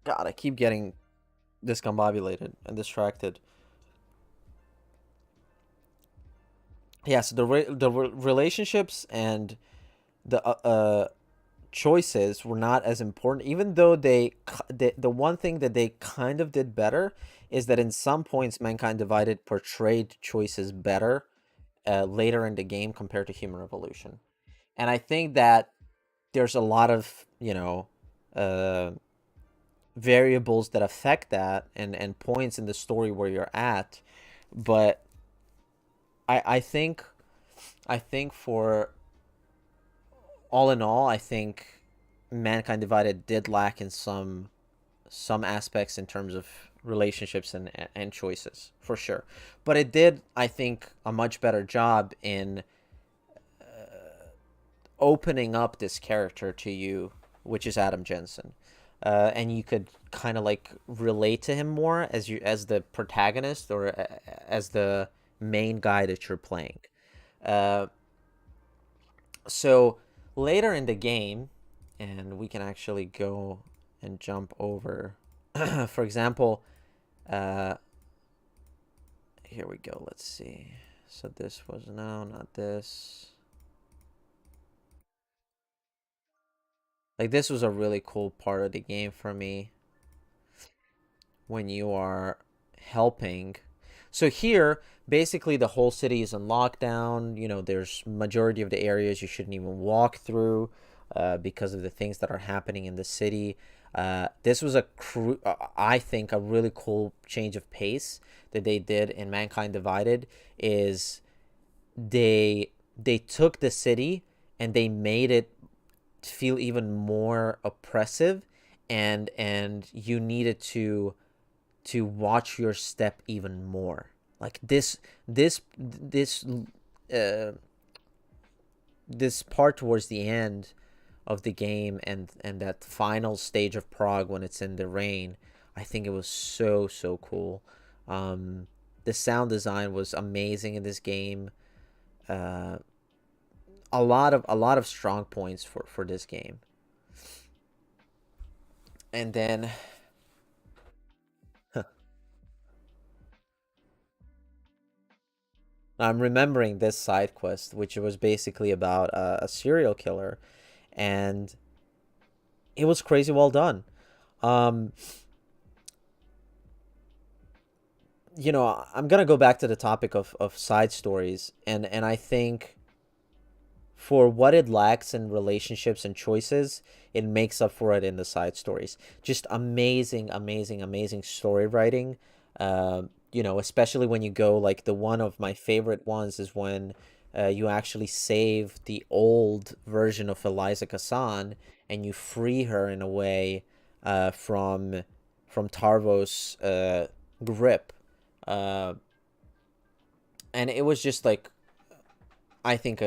God, I keep getting discombobulated and distracted. Yeah, so relationships and the choices were not as important, even though the one thing that they kind of did better is that in some points Mankind Divided portrayed choices better later in the game compared to Human Revolution. And I think that there's a lot of, uh, variables that affect that, and points in the story where you're at. But I think for all in all, I think Mankind Divided did lack in some aspects in terms of relationships and choices, for sure. But it did, I think, a much better job in opening up this character to you, which is Adam Jensen. And you could kind of like relate to him more as the protagonist, or as the main guy that you're playing. Uh, so later in the game, and we can actually go and jump over. For example, uh, here we go. Let's see. So this was, no, not this. Like, this was a really cool part of the game for me when you are helping. So here, basically the whole city is in lockdown. There's majority of the areas you shouldn't even walk through because of the things that are happening in the city. This was I think a really cool change of pace that they did in Mankind Divided. Is they took the city and they made it feel even more oppressive, and you needed to watch your step even more. Like uh, this part towards the end of the game, and that final stage of Prague when it's in the rain, I think it was so cool. The sound design was amazing in this game. Uh, a lot of strong points for this game. And then I'm remembering this side quest, which was basically about a serial killer, and it was crazy well done. Um, I'm gonna go back to the topic of side stories, and I think for what it lacks in relationships and choices, it makes up for it in the side stories. Just amazing, amazing, amazing story writing. Especially when you go, like, the one of my favorite ones is when you actually save the old version of Eliza Kassan, and you free her in a way from Tarvo's grip. Uh, and it was just like, I think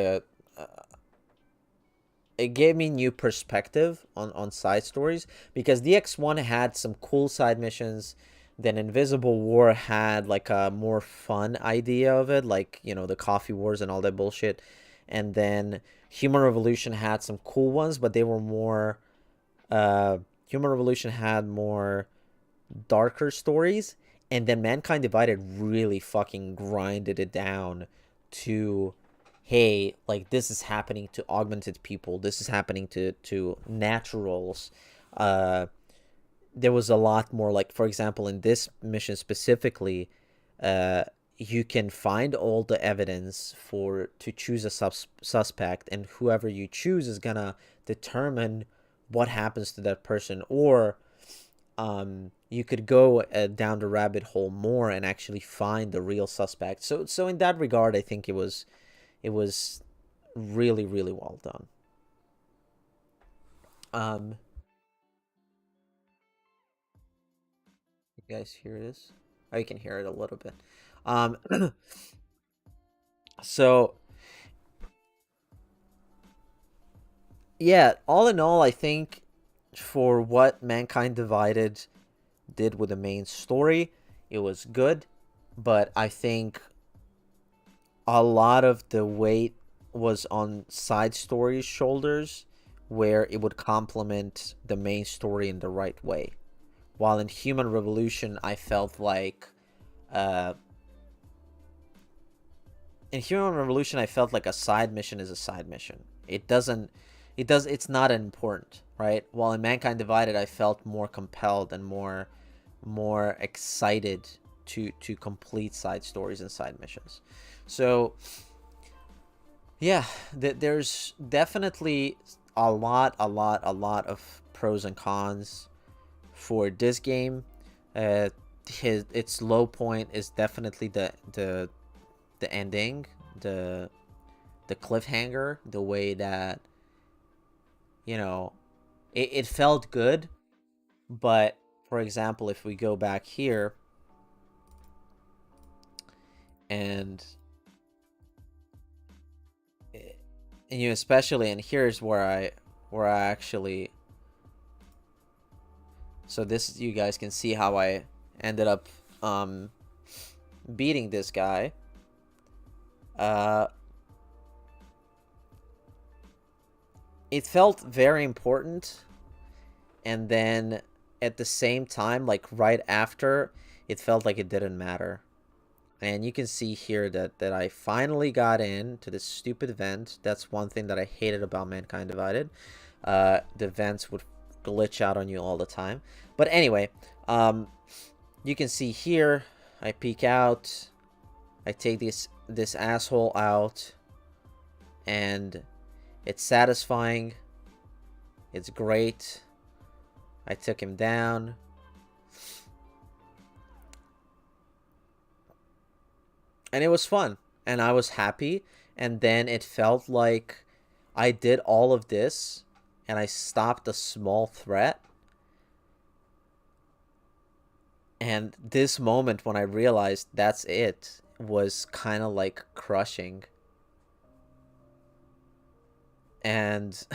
it gave me new perspective on side stories, because DX1 had some cool side missions. Then Invisible War had like a more fun idea of it, like, the coffee wars and all that bullshit. And then Human Revolution had some cool ones, but they were more Human Revolution had more darker stories. And then Mankind Divided really fucking grinded it down to, hey, like, this is happening to augmented people, this is happening to naturals. There was a lot more, like, for example, in this mission specifically, uh you can find all the evidence for to choose a suspect, and whoever you choose is gonna determine what happens to that person. Or you could go down the rabbit hole more and actually find the real suspect. So in that regard, I think it was really, really well done. Um, you guys hear this? Oh, you can hear it a little bit. Um, so yeah, all in all, I think for what Mankind Divided did with the main story, it was good, but I think a lot of the weight was on side stories' shoulders, where it would complement the main story in the right way. While in Human Revolution, I felt like uh, in Human Revolution, I felt like a side mission is a side mission. It's not important, right? While in Mankind Divided, I felt more compelled and more excited to complete side stories and side missions. So yeah, there's definitely a lot of pros and cons for this game. Uh, its low point is definitely the ending, the the cliffhanger, the way that you know it felt good, but for example, if we go back here and and you especially, and here's where I actually, so this, you guys can see how I ended up beating this guy. uh it felt very important, and then at the same time, like right after, it felt like it didn't matter. And you can see here that I finally got into this stupid vent. That's one thing that I hated about Mankind Divided. The vents would glitch out on you all the time. But anyway, you can see here, I peek out, I take this asshole out, and it's satisfying. It's great. I took him down. And it was fun. And I was happy. And then it felt like I did all of this and I stopped a small threat. And this moment when I realized that's it was kind of like crushing. And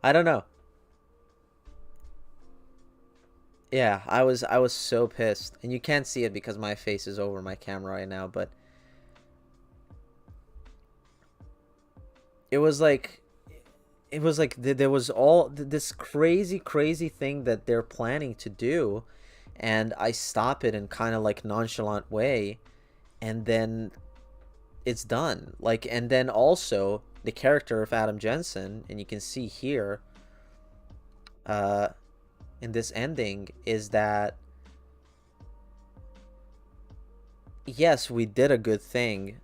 I don't know. Yeah, I was so pissed. And you can't see it because my face is over my camera right now, but it was like there was all this crazy thing that they're planning to do, and I stop it in kind of like nonchalant way, and then it's done. Like, and then also the character of Adam Jensen, and you can see here uh in this ending, is that yes, we did a good thing,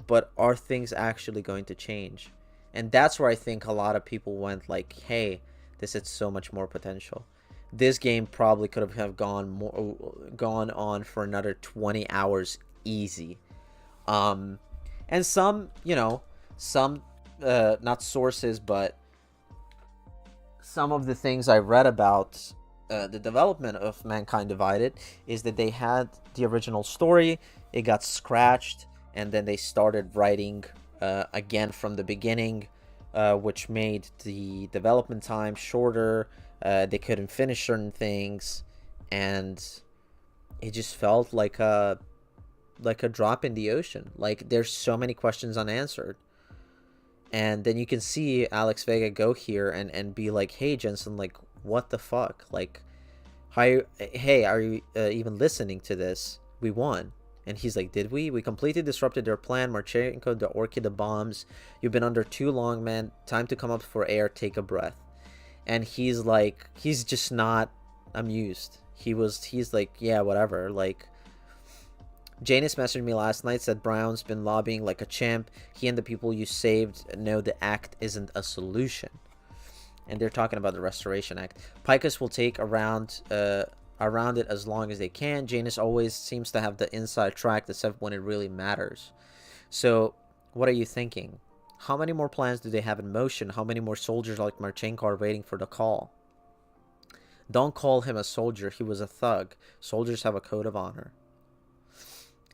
but are things actually going to change? And that's where I think a lot of people went like, hey, this had so much more potential. This game probably could have gone on for another 20 hours easy. And some, some not sources, but some of the things I read about the development of Mankind Divided is that they had the original story, it got scratched, and then they started writing again from the beginning, which made the development time shorter. They couldn't finish certain things, and it just felt like a drop in the ocean. Like, there's so many questions unanswered. And then you can see Alex Vega go here and be like, hey, Jensen, like, what the fuck? Like, hey, are you even listening to this? We won. And he's like, did we? We completely disrupted their plan. Marchenko, the Orchid, the bombs. You've been under too long, man. Time to come up for air. Take a breath. And he's like, he's just not amused. He's like, yeah, whatever. Like, Janus messaged me last night, said Brown's been lobbying like a champ. He and the people you saved know the act isn't a solution. And they're talking about the Restoration Act. Picus will take around it as long as they can. Janus always seems to have the inside track, except when it really matters. So, what are you thinking? How many more plans do they have in motion? How many more soldiers like Marchenko are waiting for the call? Don't call him a soldier. He was a thug. Soldiers have a code of honor.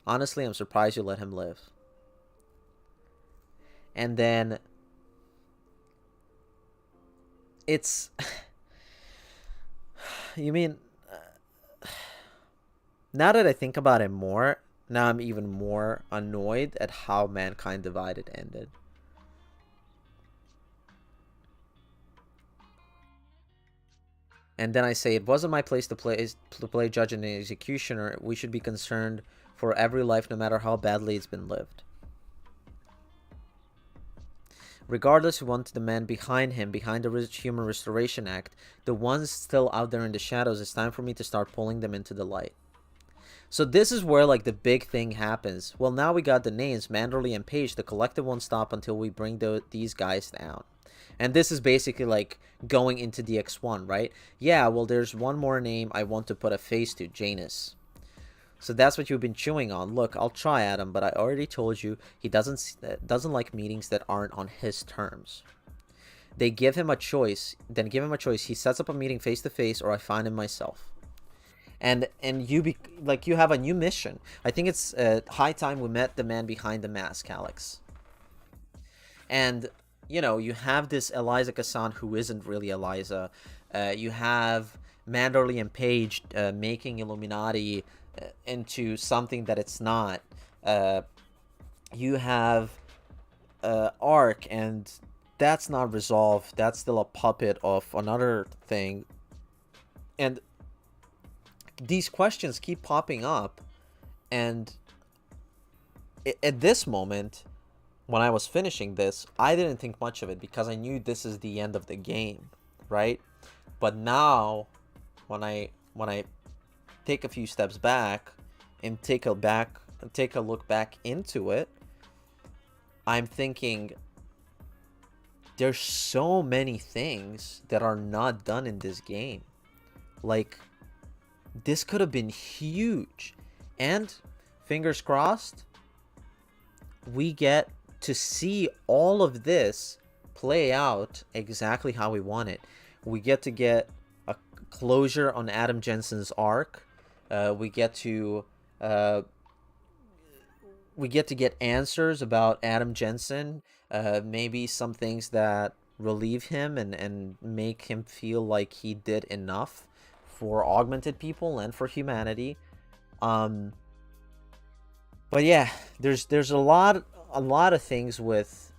Honestly, I'm surprised you let him live. And then it's you mean now that I think about it more, now I'm even more annoyed at how Mankind Divided ended. And then I say, it wasn't my place to play judge and executioner. We should be concerned for every life, no matter how badly it's been lived. Regardless, we want the man behind him, behind the Human Restoration Act, the ones still out there in the shadows. It's time for me to start pulling them into the light. So this is where like the big thing happens. Well, now we got the names, Manderley and Page. The collective won't stop until we bring these guys down. And this is basically like going into DX1, right? Yeah, well, there's one more name I want to put a face to, Janus. So that's what you've been chewing on. Look, I'll try Adam, but I already told you he doesn't like meetings that aren't on his terms. They give him a choice, then give him a choice. He sets up a meeting face to face, or I find him myself. And you have a new mission. I think it's high time we met the man behind the mask, Alex. And you have this Eliza Kassan who isn't really Eliza. You have Manderley and Page making Illuminati into something that it's not. You have Arc, and that's not resolved. That's still a puppet of another thing. And these questions keep popping up. And at this moment, when I was finishing this, I didn't think much of it because I knew this is the end of the game, right? But now, when I take a few steps back and take a look back into it, I'm thinking there's so many things that are not done in this game. Like, this could have been huge. And fingers crossed, we get to see all of this play out exactly how we want it. We get a closure on Adam Jensen's arc. We get to get answers about Adam Jensen. Maybe some things that relieve him and make him feel like he did enough for augmented people and for humanity. But yeah, there's a lot of things with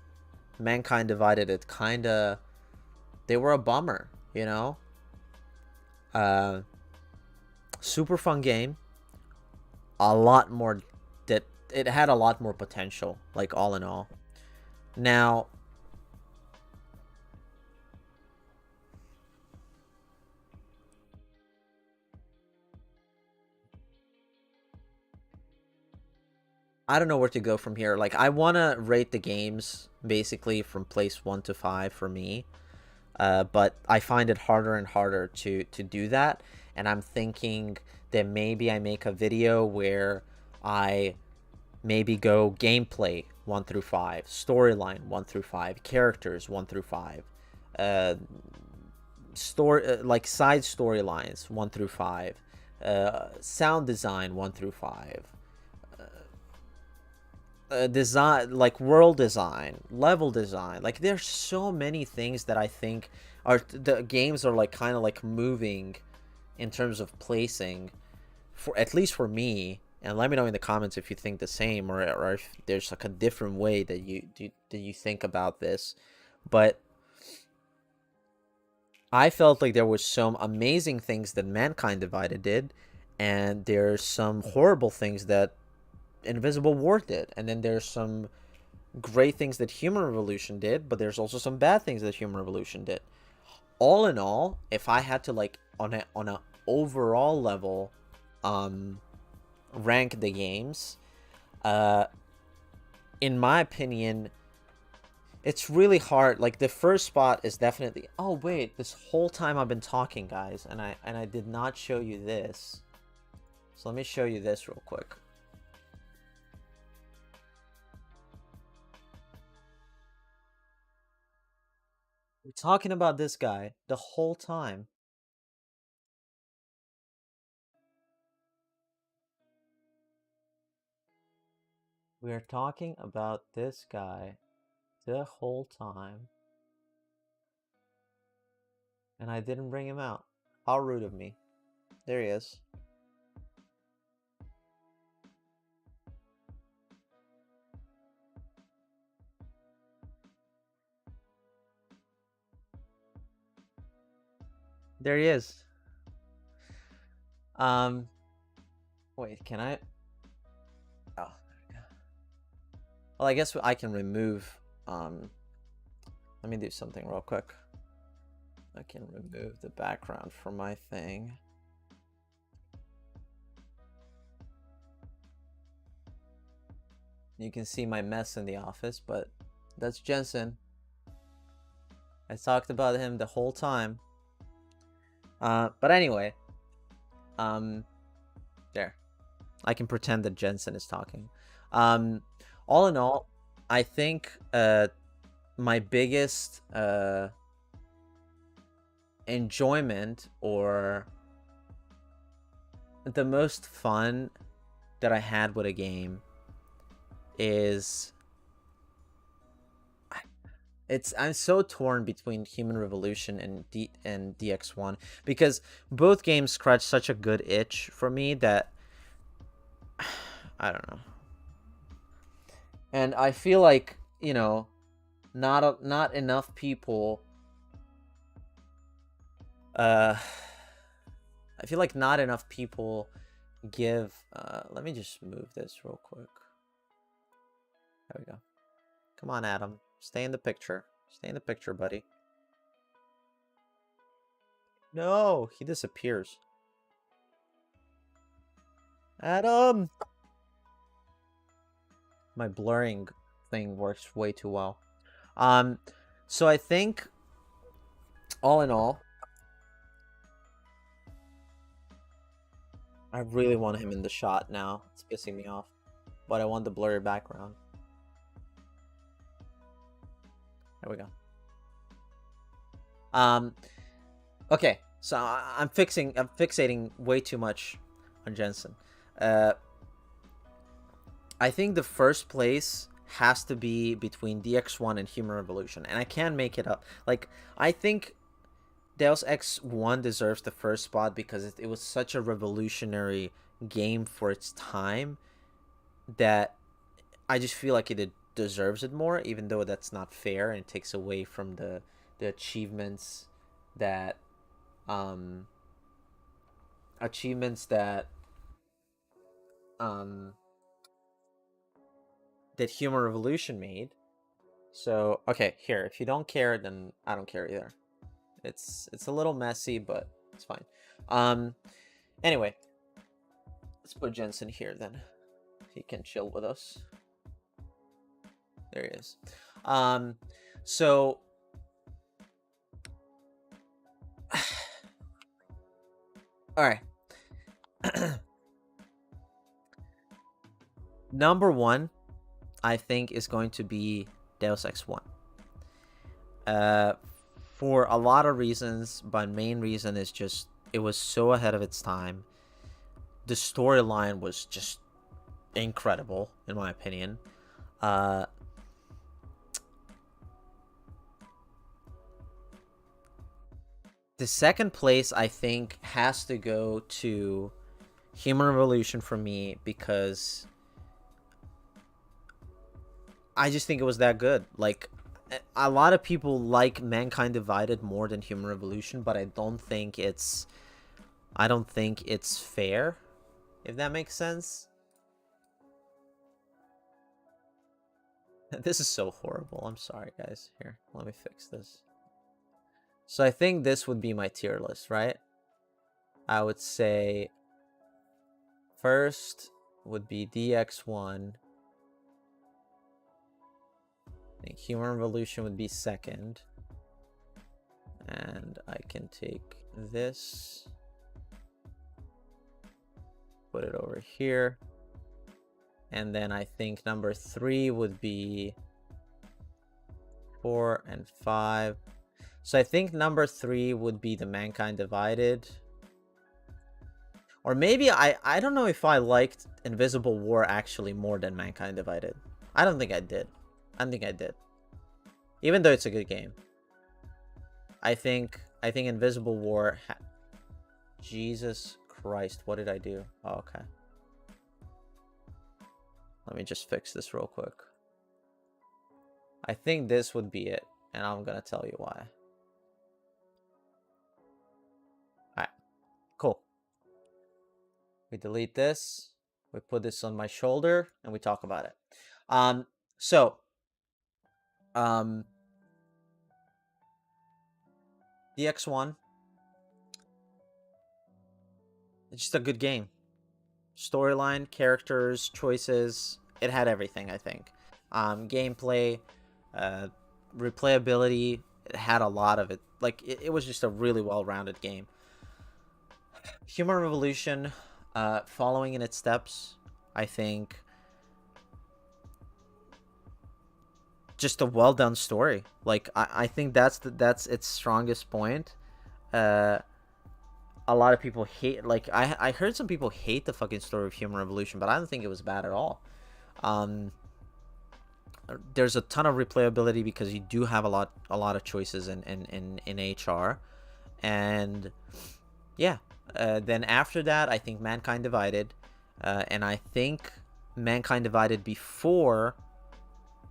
Mankind Divided. It kinda, they were a bummer, super fun game. A lot more that it had a lot more potential, like all in all. Now, I don't know where to go from here. Like, I want to rate the games basically from place 1 to 5 for me. But I find it harder and harder to do that. And I'm thinking that maybe I make a video where I maybe go gameplay 1 through 5, storyline 1 through 5, characters 1 through 5, like side storylines 1 through 5, sound design 1 through 5, design, like world design, level design. Like, there's so many things that I think are the games are like kind of like moving in terms of placing, for at least for me. And let me know in the comments if you think the same, or if there's like a different way that you think about this. But I felt like there was some amazing things that Mankind Divided did, and there's some horrible things that Invisible War did, and then there's some great things that Human Revolution did, but there's also some bad things that Human Revolution did. All in all, if I had to, like, on a overall level rank the games, in my opinion, it's really hard. Like, the first spot is definitely, oh wait, this whole time I've been talking, guys, and I did not show you this. So let me show you this real quick. We're talking about this guy the whole time. We're talking about this guy the whole time. And I didn't bring him out. How rude of me. There he is. There he is. Wait, can I? Oh, well, I guess I can remove. Let me do something real quick. I can remove the background from my thing. You can see my mess in the office, but that's Jensen. I talked about him the whole time. But anyway, there. I can pretend that Jensen is talking. All in all, I think my biggest enjoyment, or the most fun that I had with a game, is I'm so torn between Human Revolution and DX1, because both games scratch such a good itch for me that I don't know. And I feel like, you know, not enough people I feel like not enough people give let me just move this real quick. There we go. Come on, Adam. Stay in the picture. Stay in the picture, buddy. No, he disappears. Adam! My blurring thing works way too well. So I think, all in all, I really want him in the shot now. It's pissing me off. But I want the blurry background. There we go. Okay, so I'm fixating way too much on Jensen. I think the first place has to be between DX1 and Human Revolution, and I can't make it up. Like, I think Deus Ex 1 deserves the first spot because it was such a revolutionary game for its time that I just feel like it deserves it more, even though that's not fair and it takes away from the achievements that that Human Revolution made. So, okay, here, if you don't care, then I don't care either. It's a little messy, but it's fine. Anyway, let's put Jensen here then. He can chill with us. There he is. So all right. Number one, I think, is going to be Deus Ex 1. For a lot of reasons, but main reason is just it was so ahead of its time. The storyline was just incredible, in my opinion. The second place, I think, has to go to Human Revolution for me, because I just think it was that good. Like, a lot of people like Mankind Divided more than Human Revolution, but I don't think it's fair, if that makes sense. This is so horrible. I'm sorry, guys. Here, let me fix this. So I think this would be my tier list, right? I would say first would be DX1. I think Human Revolution would be second. And I can take this, put it over here. And then I think number 3 would be 4 and 5. So I think number 3 would be the Mankind Divided. Or maybe I don't know if I liked Invisible War actually more than Mankind Divided. I don't think I did. I don't think I did. Even though it's a good game. I think Invisible War Jesus Christ, what did I do? Oh, okay. Let me just fix this real quick. I think this would be it, and I'm gonna tell you why. Alright, cool. We delete this, we put this on my shoulder, and we talk about it. DX1, it's just a good game. Storyline, characters, choices, it had everything, I think. Gameplay, replayability, it had a lot of it. Like, it was just a really well-rounded game. Human Revolution, following in its steps, I think. Just a well-done story. Like, I think that's its strongest point. A lot of people hate, like, I heard some people hate the fucking story of Human Revolution, but I don't think it was bad at all. There's a ton of replayability because you do have a lot of choices in HR, and yeah. Then after that, I think Mankind Divided, and I think Mankind Divided before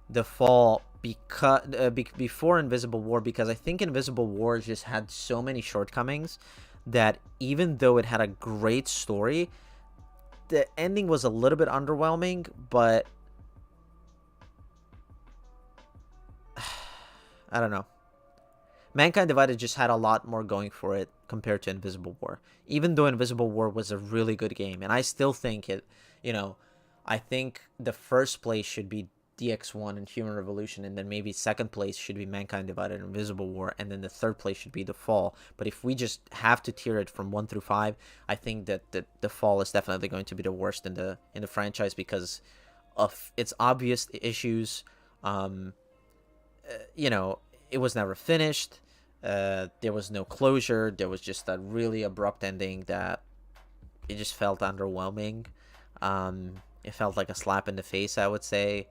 the fall, because before Invisible War, because I think Invisible War just had so many shortcomings that even though it had a great story, the ending was a little bit underwhelming. But I don't know. Mankind Divided just had a lot more going for it compared to Invisible War. Even though Invisible War was a really good game, and I still think it, I think the first place should be DX1 and Human Revolution, and then maybe second place should be Mankind Divided and Invisible War, and then the third place should be The Fall. But if we just have to tier it from 1 through 5, I think that the Fall is definitely going to be the worst in the franchise because of its obvious issues. It was never finished. There was no closure. There was just a really abrupt ending that it just felt underwhelming. It felt like a slap in the face, I would say.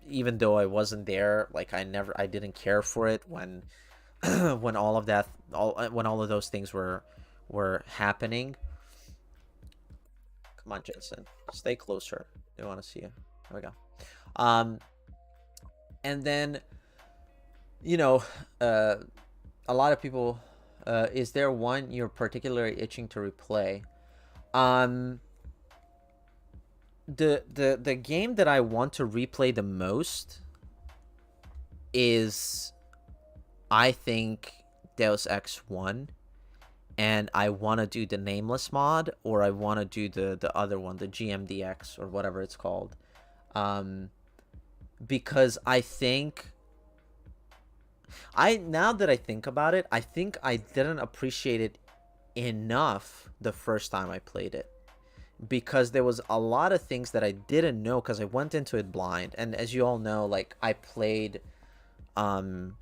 Even though I wasn't there, like I didn't care for it when when all of those things were happening. Come on, Jensen, stay closer. They want to see you. There we go. And then a lot of people, is there one you're particularly itching to replay? The game that I want to replay the most is, I think, Deus Ex 1, and I want to do the Nameless mod, or I want to do the other one, the GMDX, or whatever it's called, because I think, now that I think about it, I think I didn't appreciate it enough the first time I played it, because there was a lot of things that I didn't know because I went into it blind. And as you all know, like, I played all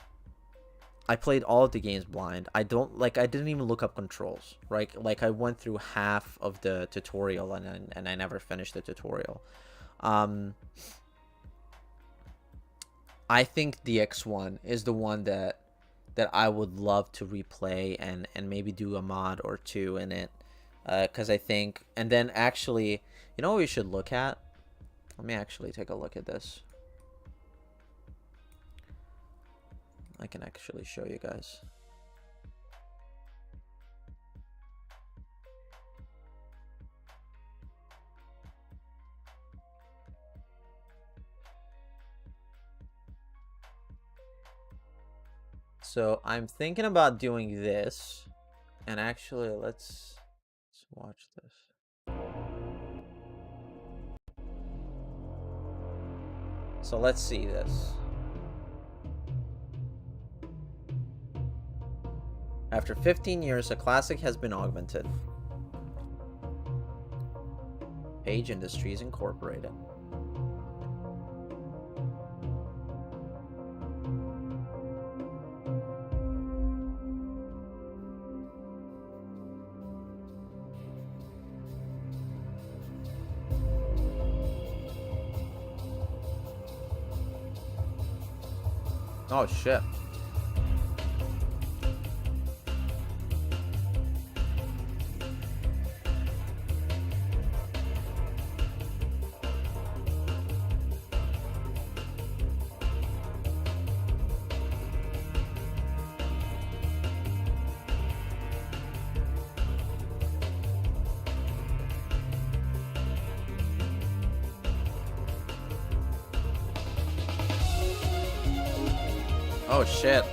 of the games blind. I didn't even look up controls, right? Like, I went through half of the tutorial and I never finished the tutorial. I think the X1 is the one that I would love to replay and maybe do a mod or two in it. Because I think, and then actually, you know what we should look at? Let me actually take a look at this. I can actually show you guys. So I'm thinking about doing this, and actually let's watch this. So let's see this. After 15 years, a classic has been augmented. Page Industries Incorporated. Oh shit. Oh shit.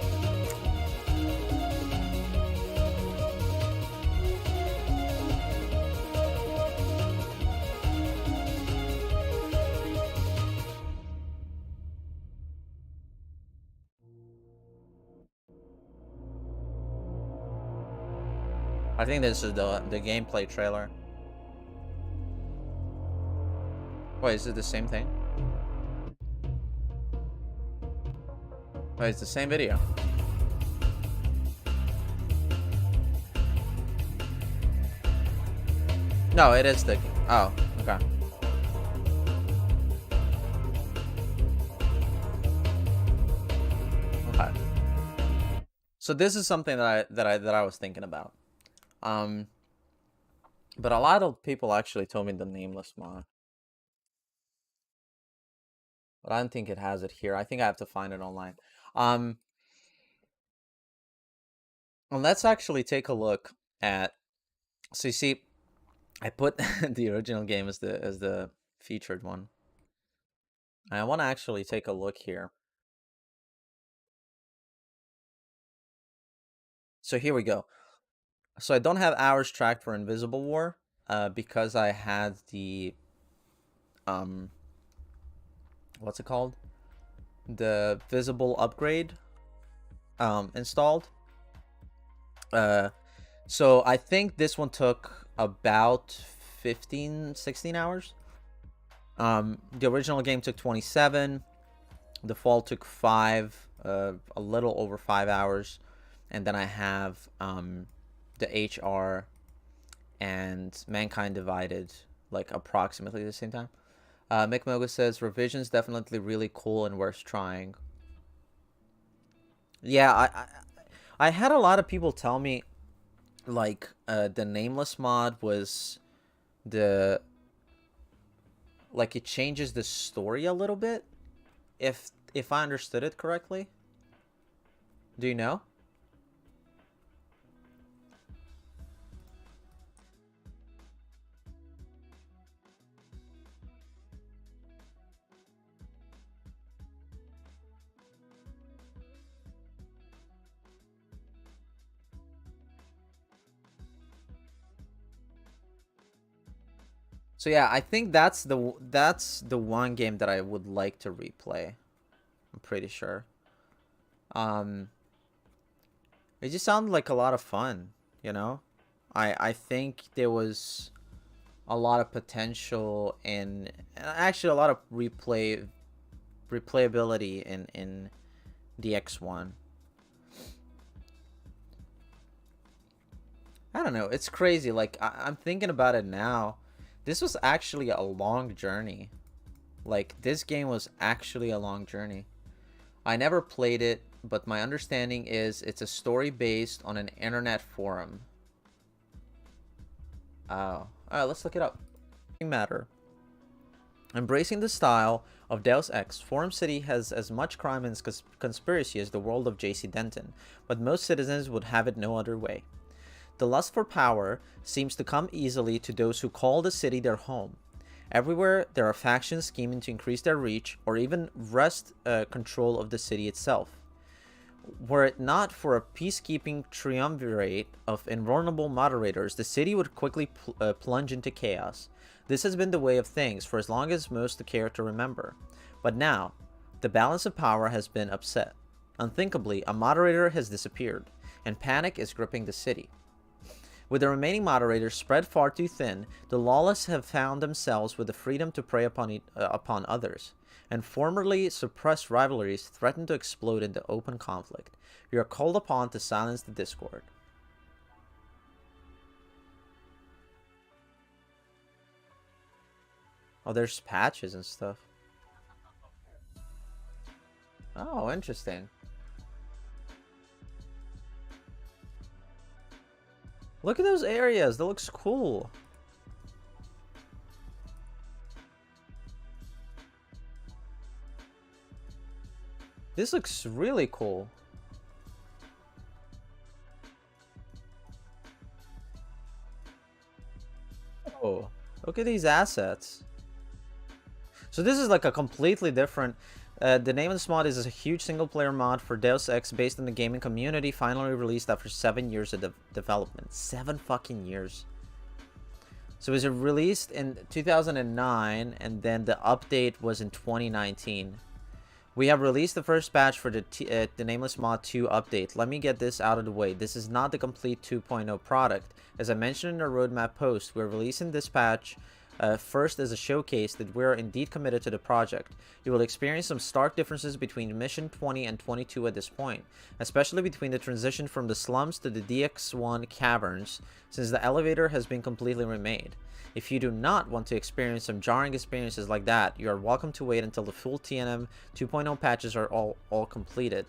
I think this is the gameplay trailer. Wait, is it the same thing? Wait, it's the same video. No, it is the... Oh, okay. Okay. So this is something that I was thinking about. But a lot of people actually told me the nameless mod. But I don't think it has it here. I think I have to find it online. And let's actually take a look at... So you see, I put the original game as the featured one. I want to actually take a look here. So here we go. So I don't have hours tracked for Invisible War because I had the what's it called? The visible upgrade installed. So I think this one took about 15-16 hours. The original game took 27. The fall took 5, a little over 5 hours. And then I have the HR and Mankind Divided, like approximately the same time. Mick Moga says revisions definitely really cool and worth trying. Yeah, I had a lot of people tell me like the nameless mod was the like it changes the story a little bit if I understood it correctly. Do you know? So yeah, I think that's the one game that I would like to replay. I'm pretty sure. It just sounded like a lot of fun, you know? I think there was a lot of potential and actually a lot of replayability in the X1. I don't know, it's crazy. Like I'm thinking about it now. This was actually a long journey. Like this game was actually a long journey. I never played it, but my understanding is it's a story based on an internet forum. Oh, let's look it up. Matter. Embracing the style of Deus Ex, Forum City has as much crime and conspiracy as the world of J.C. Denton, but most citizens would have it no other way. The lust for power seems to come easily to those who call the city their home. Everywhere there are factions scheming to increase their reach or even wrest control of the city itself. Were it not for a peacekeeping triumvirate of invulnerable moderators, the city would quickly plunge into chaos. This has been the way of things for as long as most care to remember. But now, the balance of power has been upset. Unthinkably, a moderator has disappeared, and panic is gripping the city. With the remaining moderators spread far too thin, the lawless have found themselves with the freedom to prey upon others, and formerly suppressed rivalries threaten to explode into open conflict. You are called upon to silence the discord. Oh, there's patches and stuff. Oh, interesting. Look at those areas. That looks cool. This looks really cool. Oh, look at these assets. So this is like a completely different... the name of this mod is a huge single-player mod for Deus Ex based on the gaming community, finally released after 7 years of development. 7 fucking years. So it was released in 2009, and then the update was in 2019. We have released the first patch for the Nameless Mod 2 update. Let me get this out of the way. This is not the complete 2.0 product. As I mentioned in our roadmap post, we're releasing this patch first as a showcase that we're indeed committed to the project. You will experience some stark differences between Mission 20 and 22 at this point, especially between the transition from the slums to the DX1 caverns, since the elevator has been completely remade. If you do not want to experience some jarring experiences like that, you are welcome to wait until the full TNM 2.0 patches are all completed.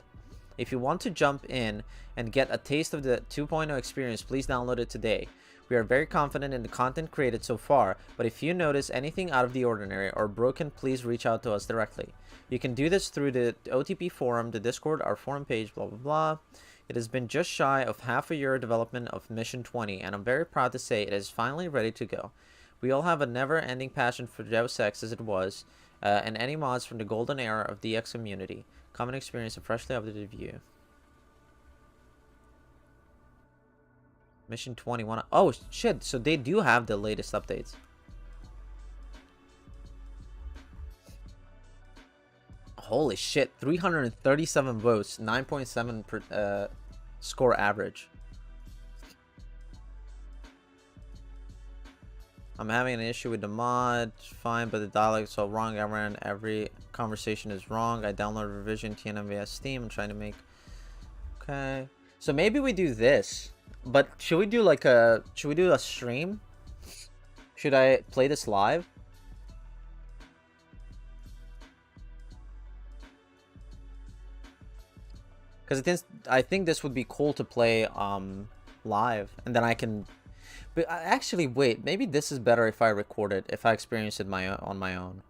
If you want to jump in and get a taste of the 2.0 experience, please download it today. We are very confident in the content created so far, but if you notice anything out of the ordinary or broken, please reach out to us directly. You can do this through the OTP forum, the Discord, our forum page, blah blah blah. It has been just shy of half a year development of Mission 20, and I'm very proud to say it is finally ready to go. We all have a never-ending passion for Deus Ex as it was, and any mods from the golden era of the DX community. Come and experience a freshly updated view. Mission 21. Oh shit, so they do have the latest updates. Holy shit, 337 votes, 9.7 per score average. I'm having an issue with the mod. Fine, but the dialogue is so wrong. Every conversation is wrong. I downloaded revision TNM via Steam. I'm trying to make... Okay. So maybe we do this. But should we do like a... Should we do a stream? Should I play this live? Because I think this would be cool to play live. And then I can... But actually, wait. Maybe this is better if I record it. If I experience it on my own.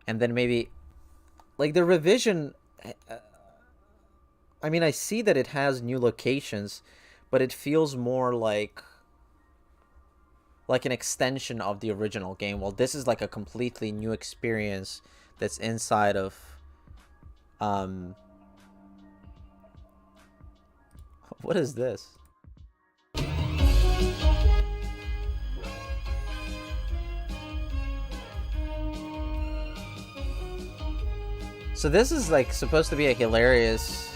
And then maybe... Like the revision... I mean, I see that it has new locations, but it feels more like an extension of the original game. Well, this is like a completely new experience that's inside of what is this? So this is like supposed to be a hilarious...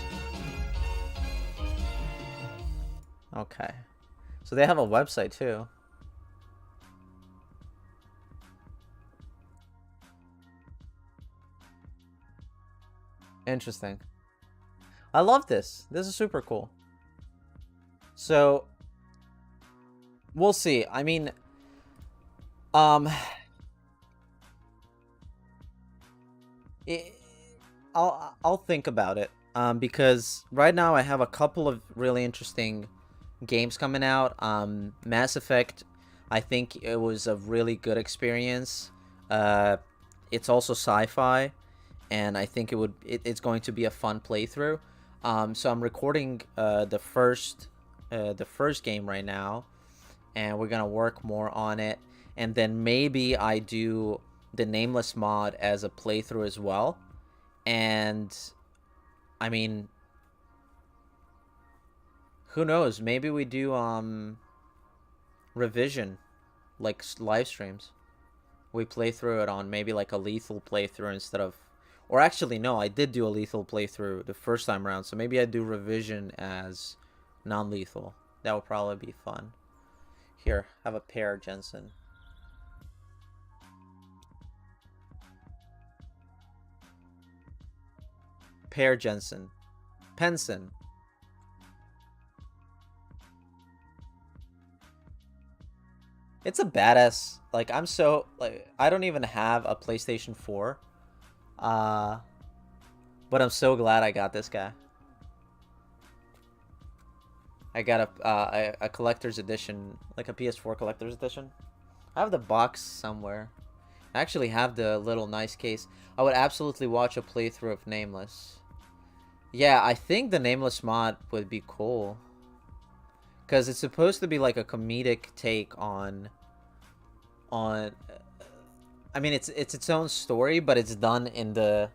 Okay. So they have a website too. Interesting. I love this. This is super cool. So we'll see. I mean, I'll think about it. Because right now I have a couple of really interesting games coming out. Mass Effect, I think it was a really good experience. It's also sci-fi, and I think it's going to be a fun playthrough. So I'm recording the first game right now, and we're gonna work more on it, and then maybe I do the Nameless mod as a playthrough as well. And I mean, who knows? Maybe we do revision, like live streams. We play through it on maybe like a lethal playthrough instead of... Or actually, no, I did do a lethal playthrough the first time around, so maybe I do revision as non-lethal. That would probably be fun. Here, have a pair, Jensen. Pair Jensen. Penson. It's a badass... Like, I'm so... Like, I don't even have a PlayStation 4. But I'm so glad I got this guy. I got a collector's edition, like a PS4 collector's edition. I have the box somewhere. I actually have the little nice case. I would absolutely watch a playthrough of Nameless. Yeah, I think the Nameless mod would be cool. Because it's supposed to be like a comedic take on I mean it's its own story, but it's done in the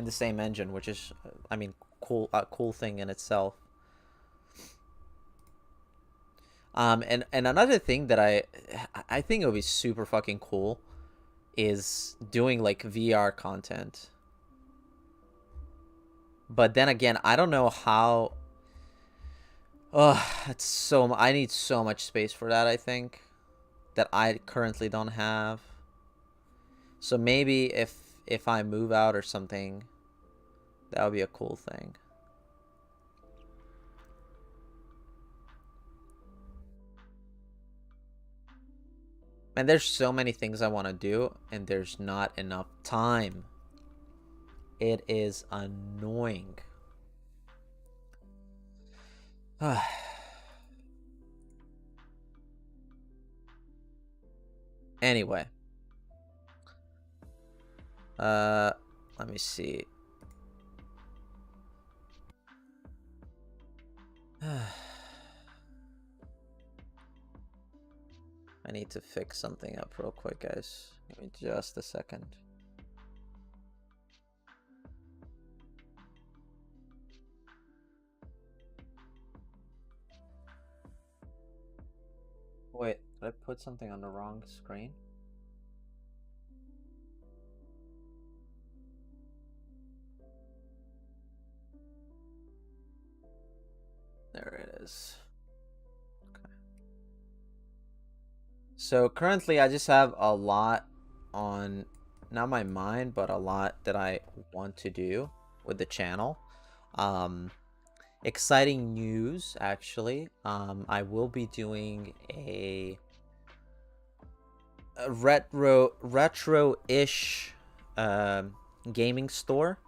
same engine, which is I mean cool, a cool thing in itself. And another thing that I think it would be super fucking cool is doing like VR content. But then again, I don't know how. Oh, it's so. I need so much space for that. I think that I currently don't have. So maybe if I move out or something, that would be a cool thing. And there's so many things I want to do, and there's not enough time. It is annoying. Anyway. Let me see. I need to fix something up real quick, guys. Give me just a second. Wait, did I put something on the wrong screen? There it is. Okay. So currently I just have a lot on, not my mind, but a lot that I want to do with the channel. Exciting news, actually. I will be doing a retro-ish gaming store.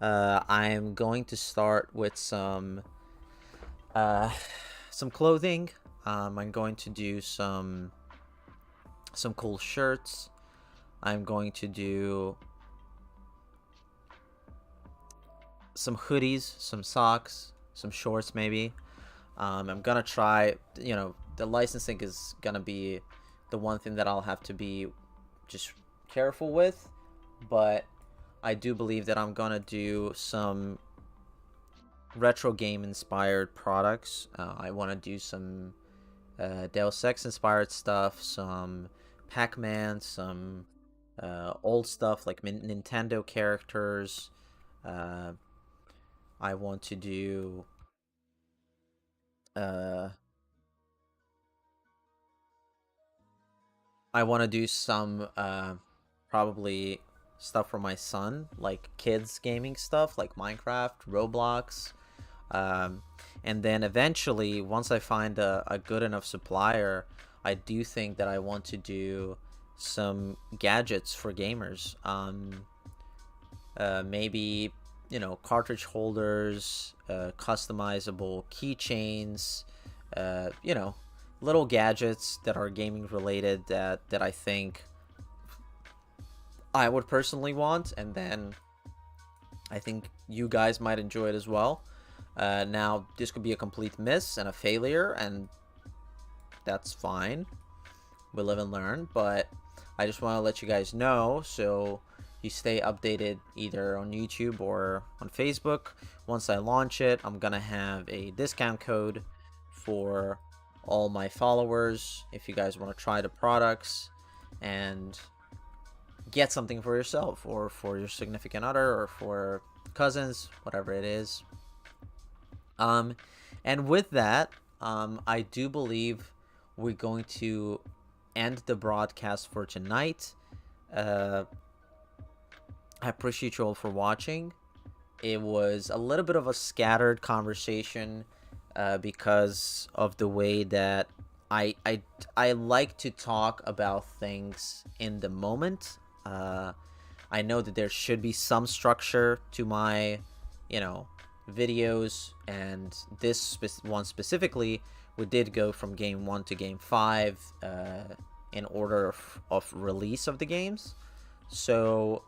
I'm going to start with some clothing. I'm going to do some cool shirts. I'm going to do some hoodies, some socks, some shorts maybe. I'm gonna try, you know, the licensing is gonna be the one thing that I'll have to be just careful with, but I do believe that I'm gonna do some retro game inspired products. I want to do some Deus Ex inspired stuff, some Pac-Man, some old stuff like Nintendo characters. I want to do uh, some probably stuff for my son, like kids gaming stuff like Minecraft, Roblox. And then eventually, once I find a good enough supplier, I do think that I want to do some gadgets for gamers. Maybe, you know, cartridge holders, customizable keychains, you know, little gadgets that are gaming related that I think I would personally want, and then I think you guys might enjoy it as well. Now, this could be a complete miss and a failure, and that's fine. We live and learn, but I just want to let you guys know so you stay updated either on YouTube or on Facebook. Once I launch it, I'm gonna have a discount code for all my followers if you guys want to try the products and get something for yourself or for your significant other or for cousins, whatever it is. And with that, I do believe we're going to end the broadcast for tonight. I appreciate you all for watching. It was a little bit of a scattered conversation because of the way that I like to talk about things in the moment. I know that there should be some structure to my, you know, videos, and this one specifically, we did go from game 1 to game 5 in order of release of the games. So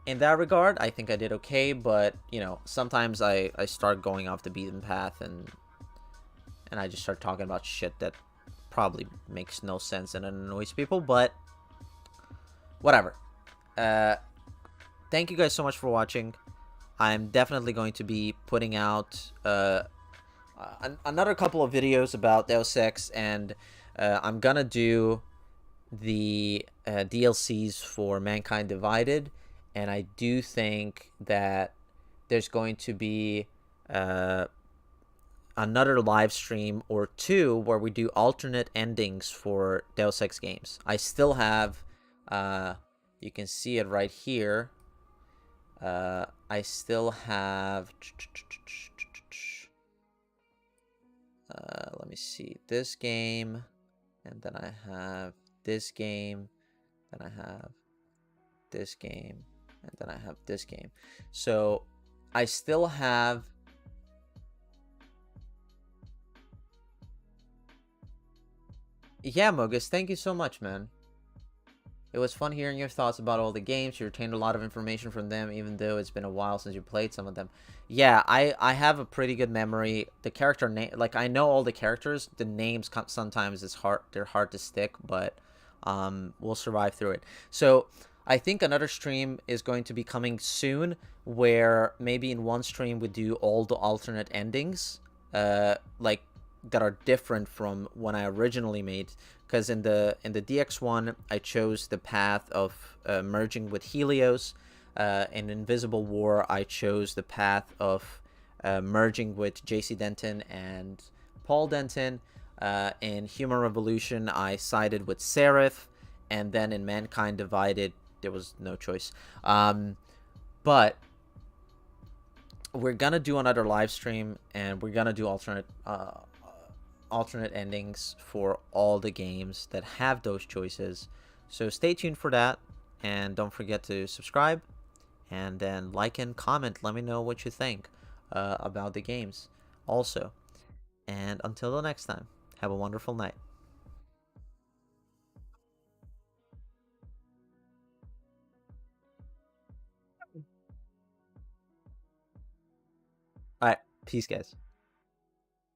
in that regard, I think I did okay, but you know, sometimes I start going off the beaten path, and I just start talking about shit that probably makes no sense and annoys people, but whatever. Thank you guys so much for watching. I'm definitely going to be putting out another couple of videos about Deus Ex, and I'm gonna do the DLCs for Mankind Divided, and I do think that there's going to be another live stream or two where we do alternate endings for Deus Ex games. I still have, you can see it right here. I still have, let me see, this game, and then I have this game, then I have this game, and then I have this game. So I still have, yeah, Mogus, thank you so much, man. It was fun hearing your thoughts about all the games. You retained a lot of information from them, even though it's been a while since you played some of them. Yeah, I have a pretty good memory. The character name, like, I know all the characters. The names sometimes is hard. They're hard to stick, but we'll survive through it. So I think another stream is going to be coming soon, where maybe in one stream we do all the alternate endings, like that are different from when I originally made. Because in the DX1, I chose the path of merging with Helios. In Invisible War, I chose the path of merging with JC Denton and Paul Denton. In Human Revolution, I sided with Seraph. And then in Mankind Divided, there was no choice. But we're going to do another live stream, and we're going to do alternate endings for all the games that have those choices. So stay tuned for that, and don't forget to subscribe, and then like and comment. Let me know what you think about the games also. And until the next time, have a wonderful night. All right, peace, guys.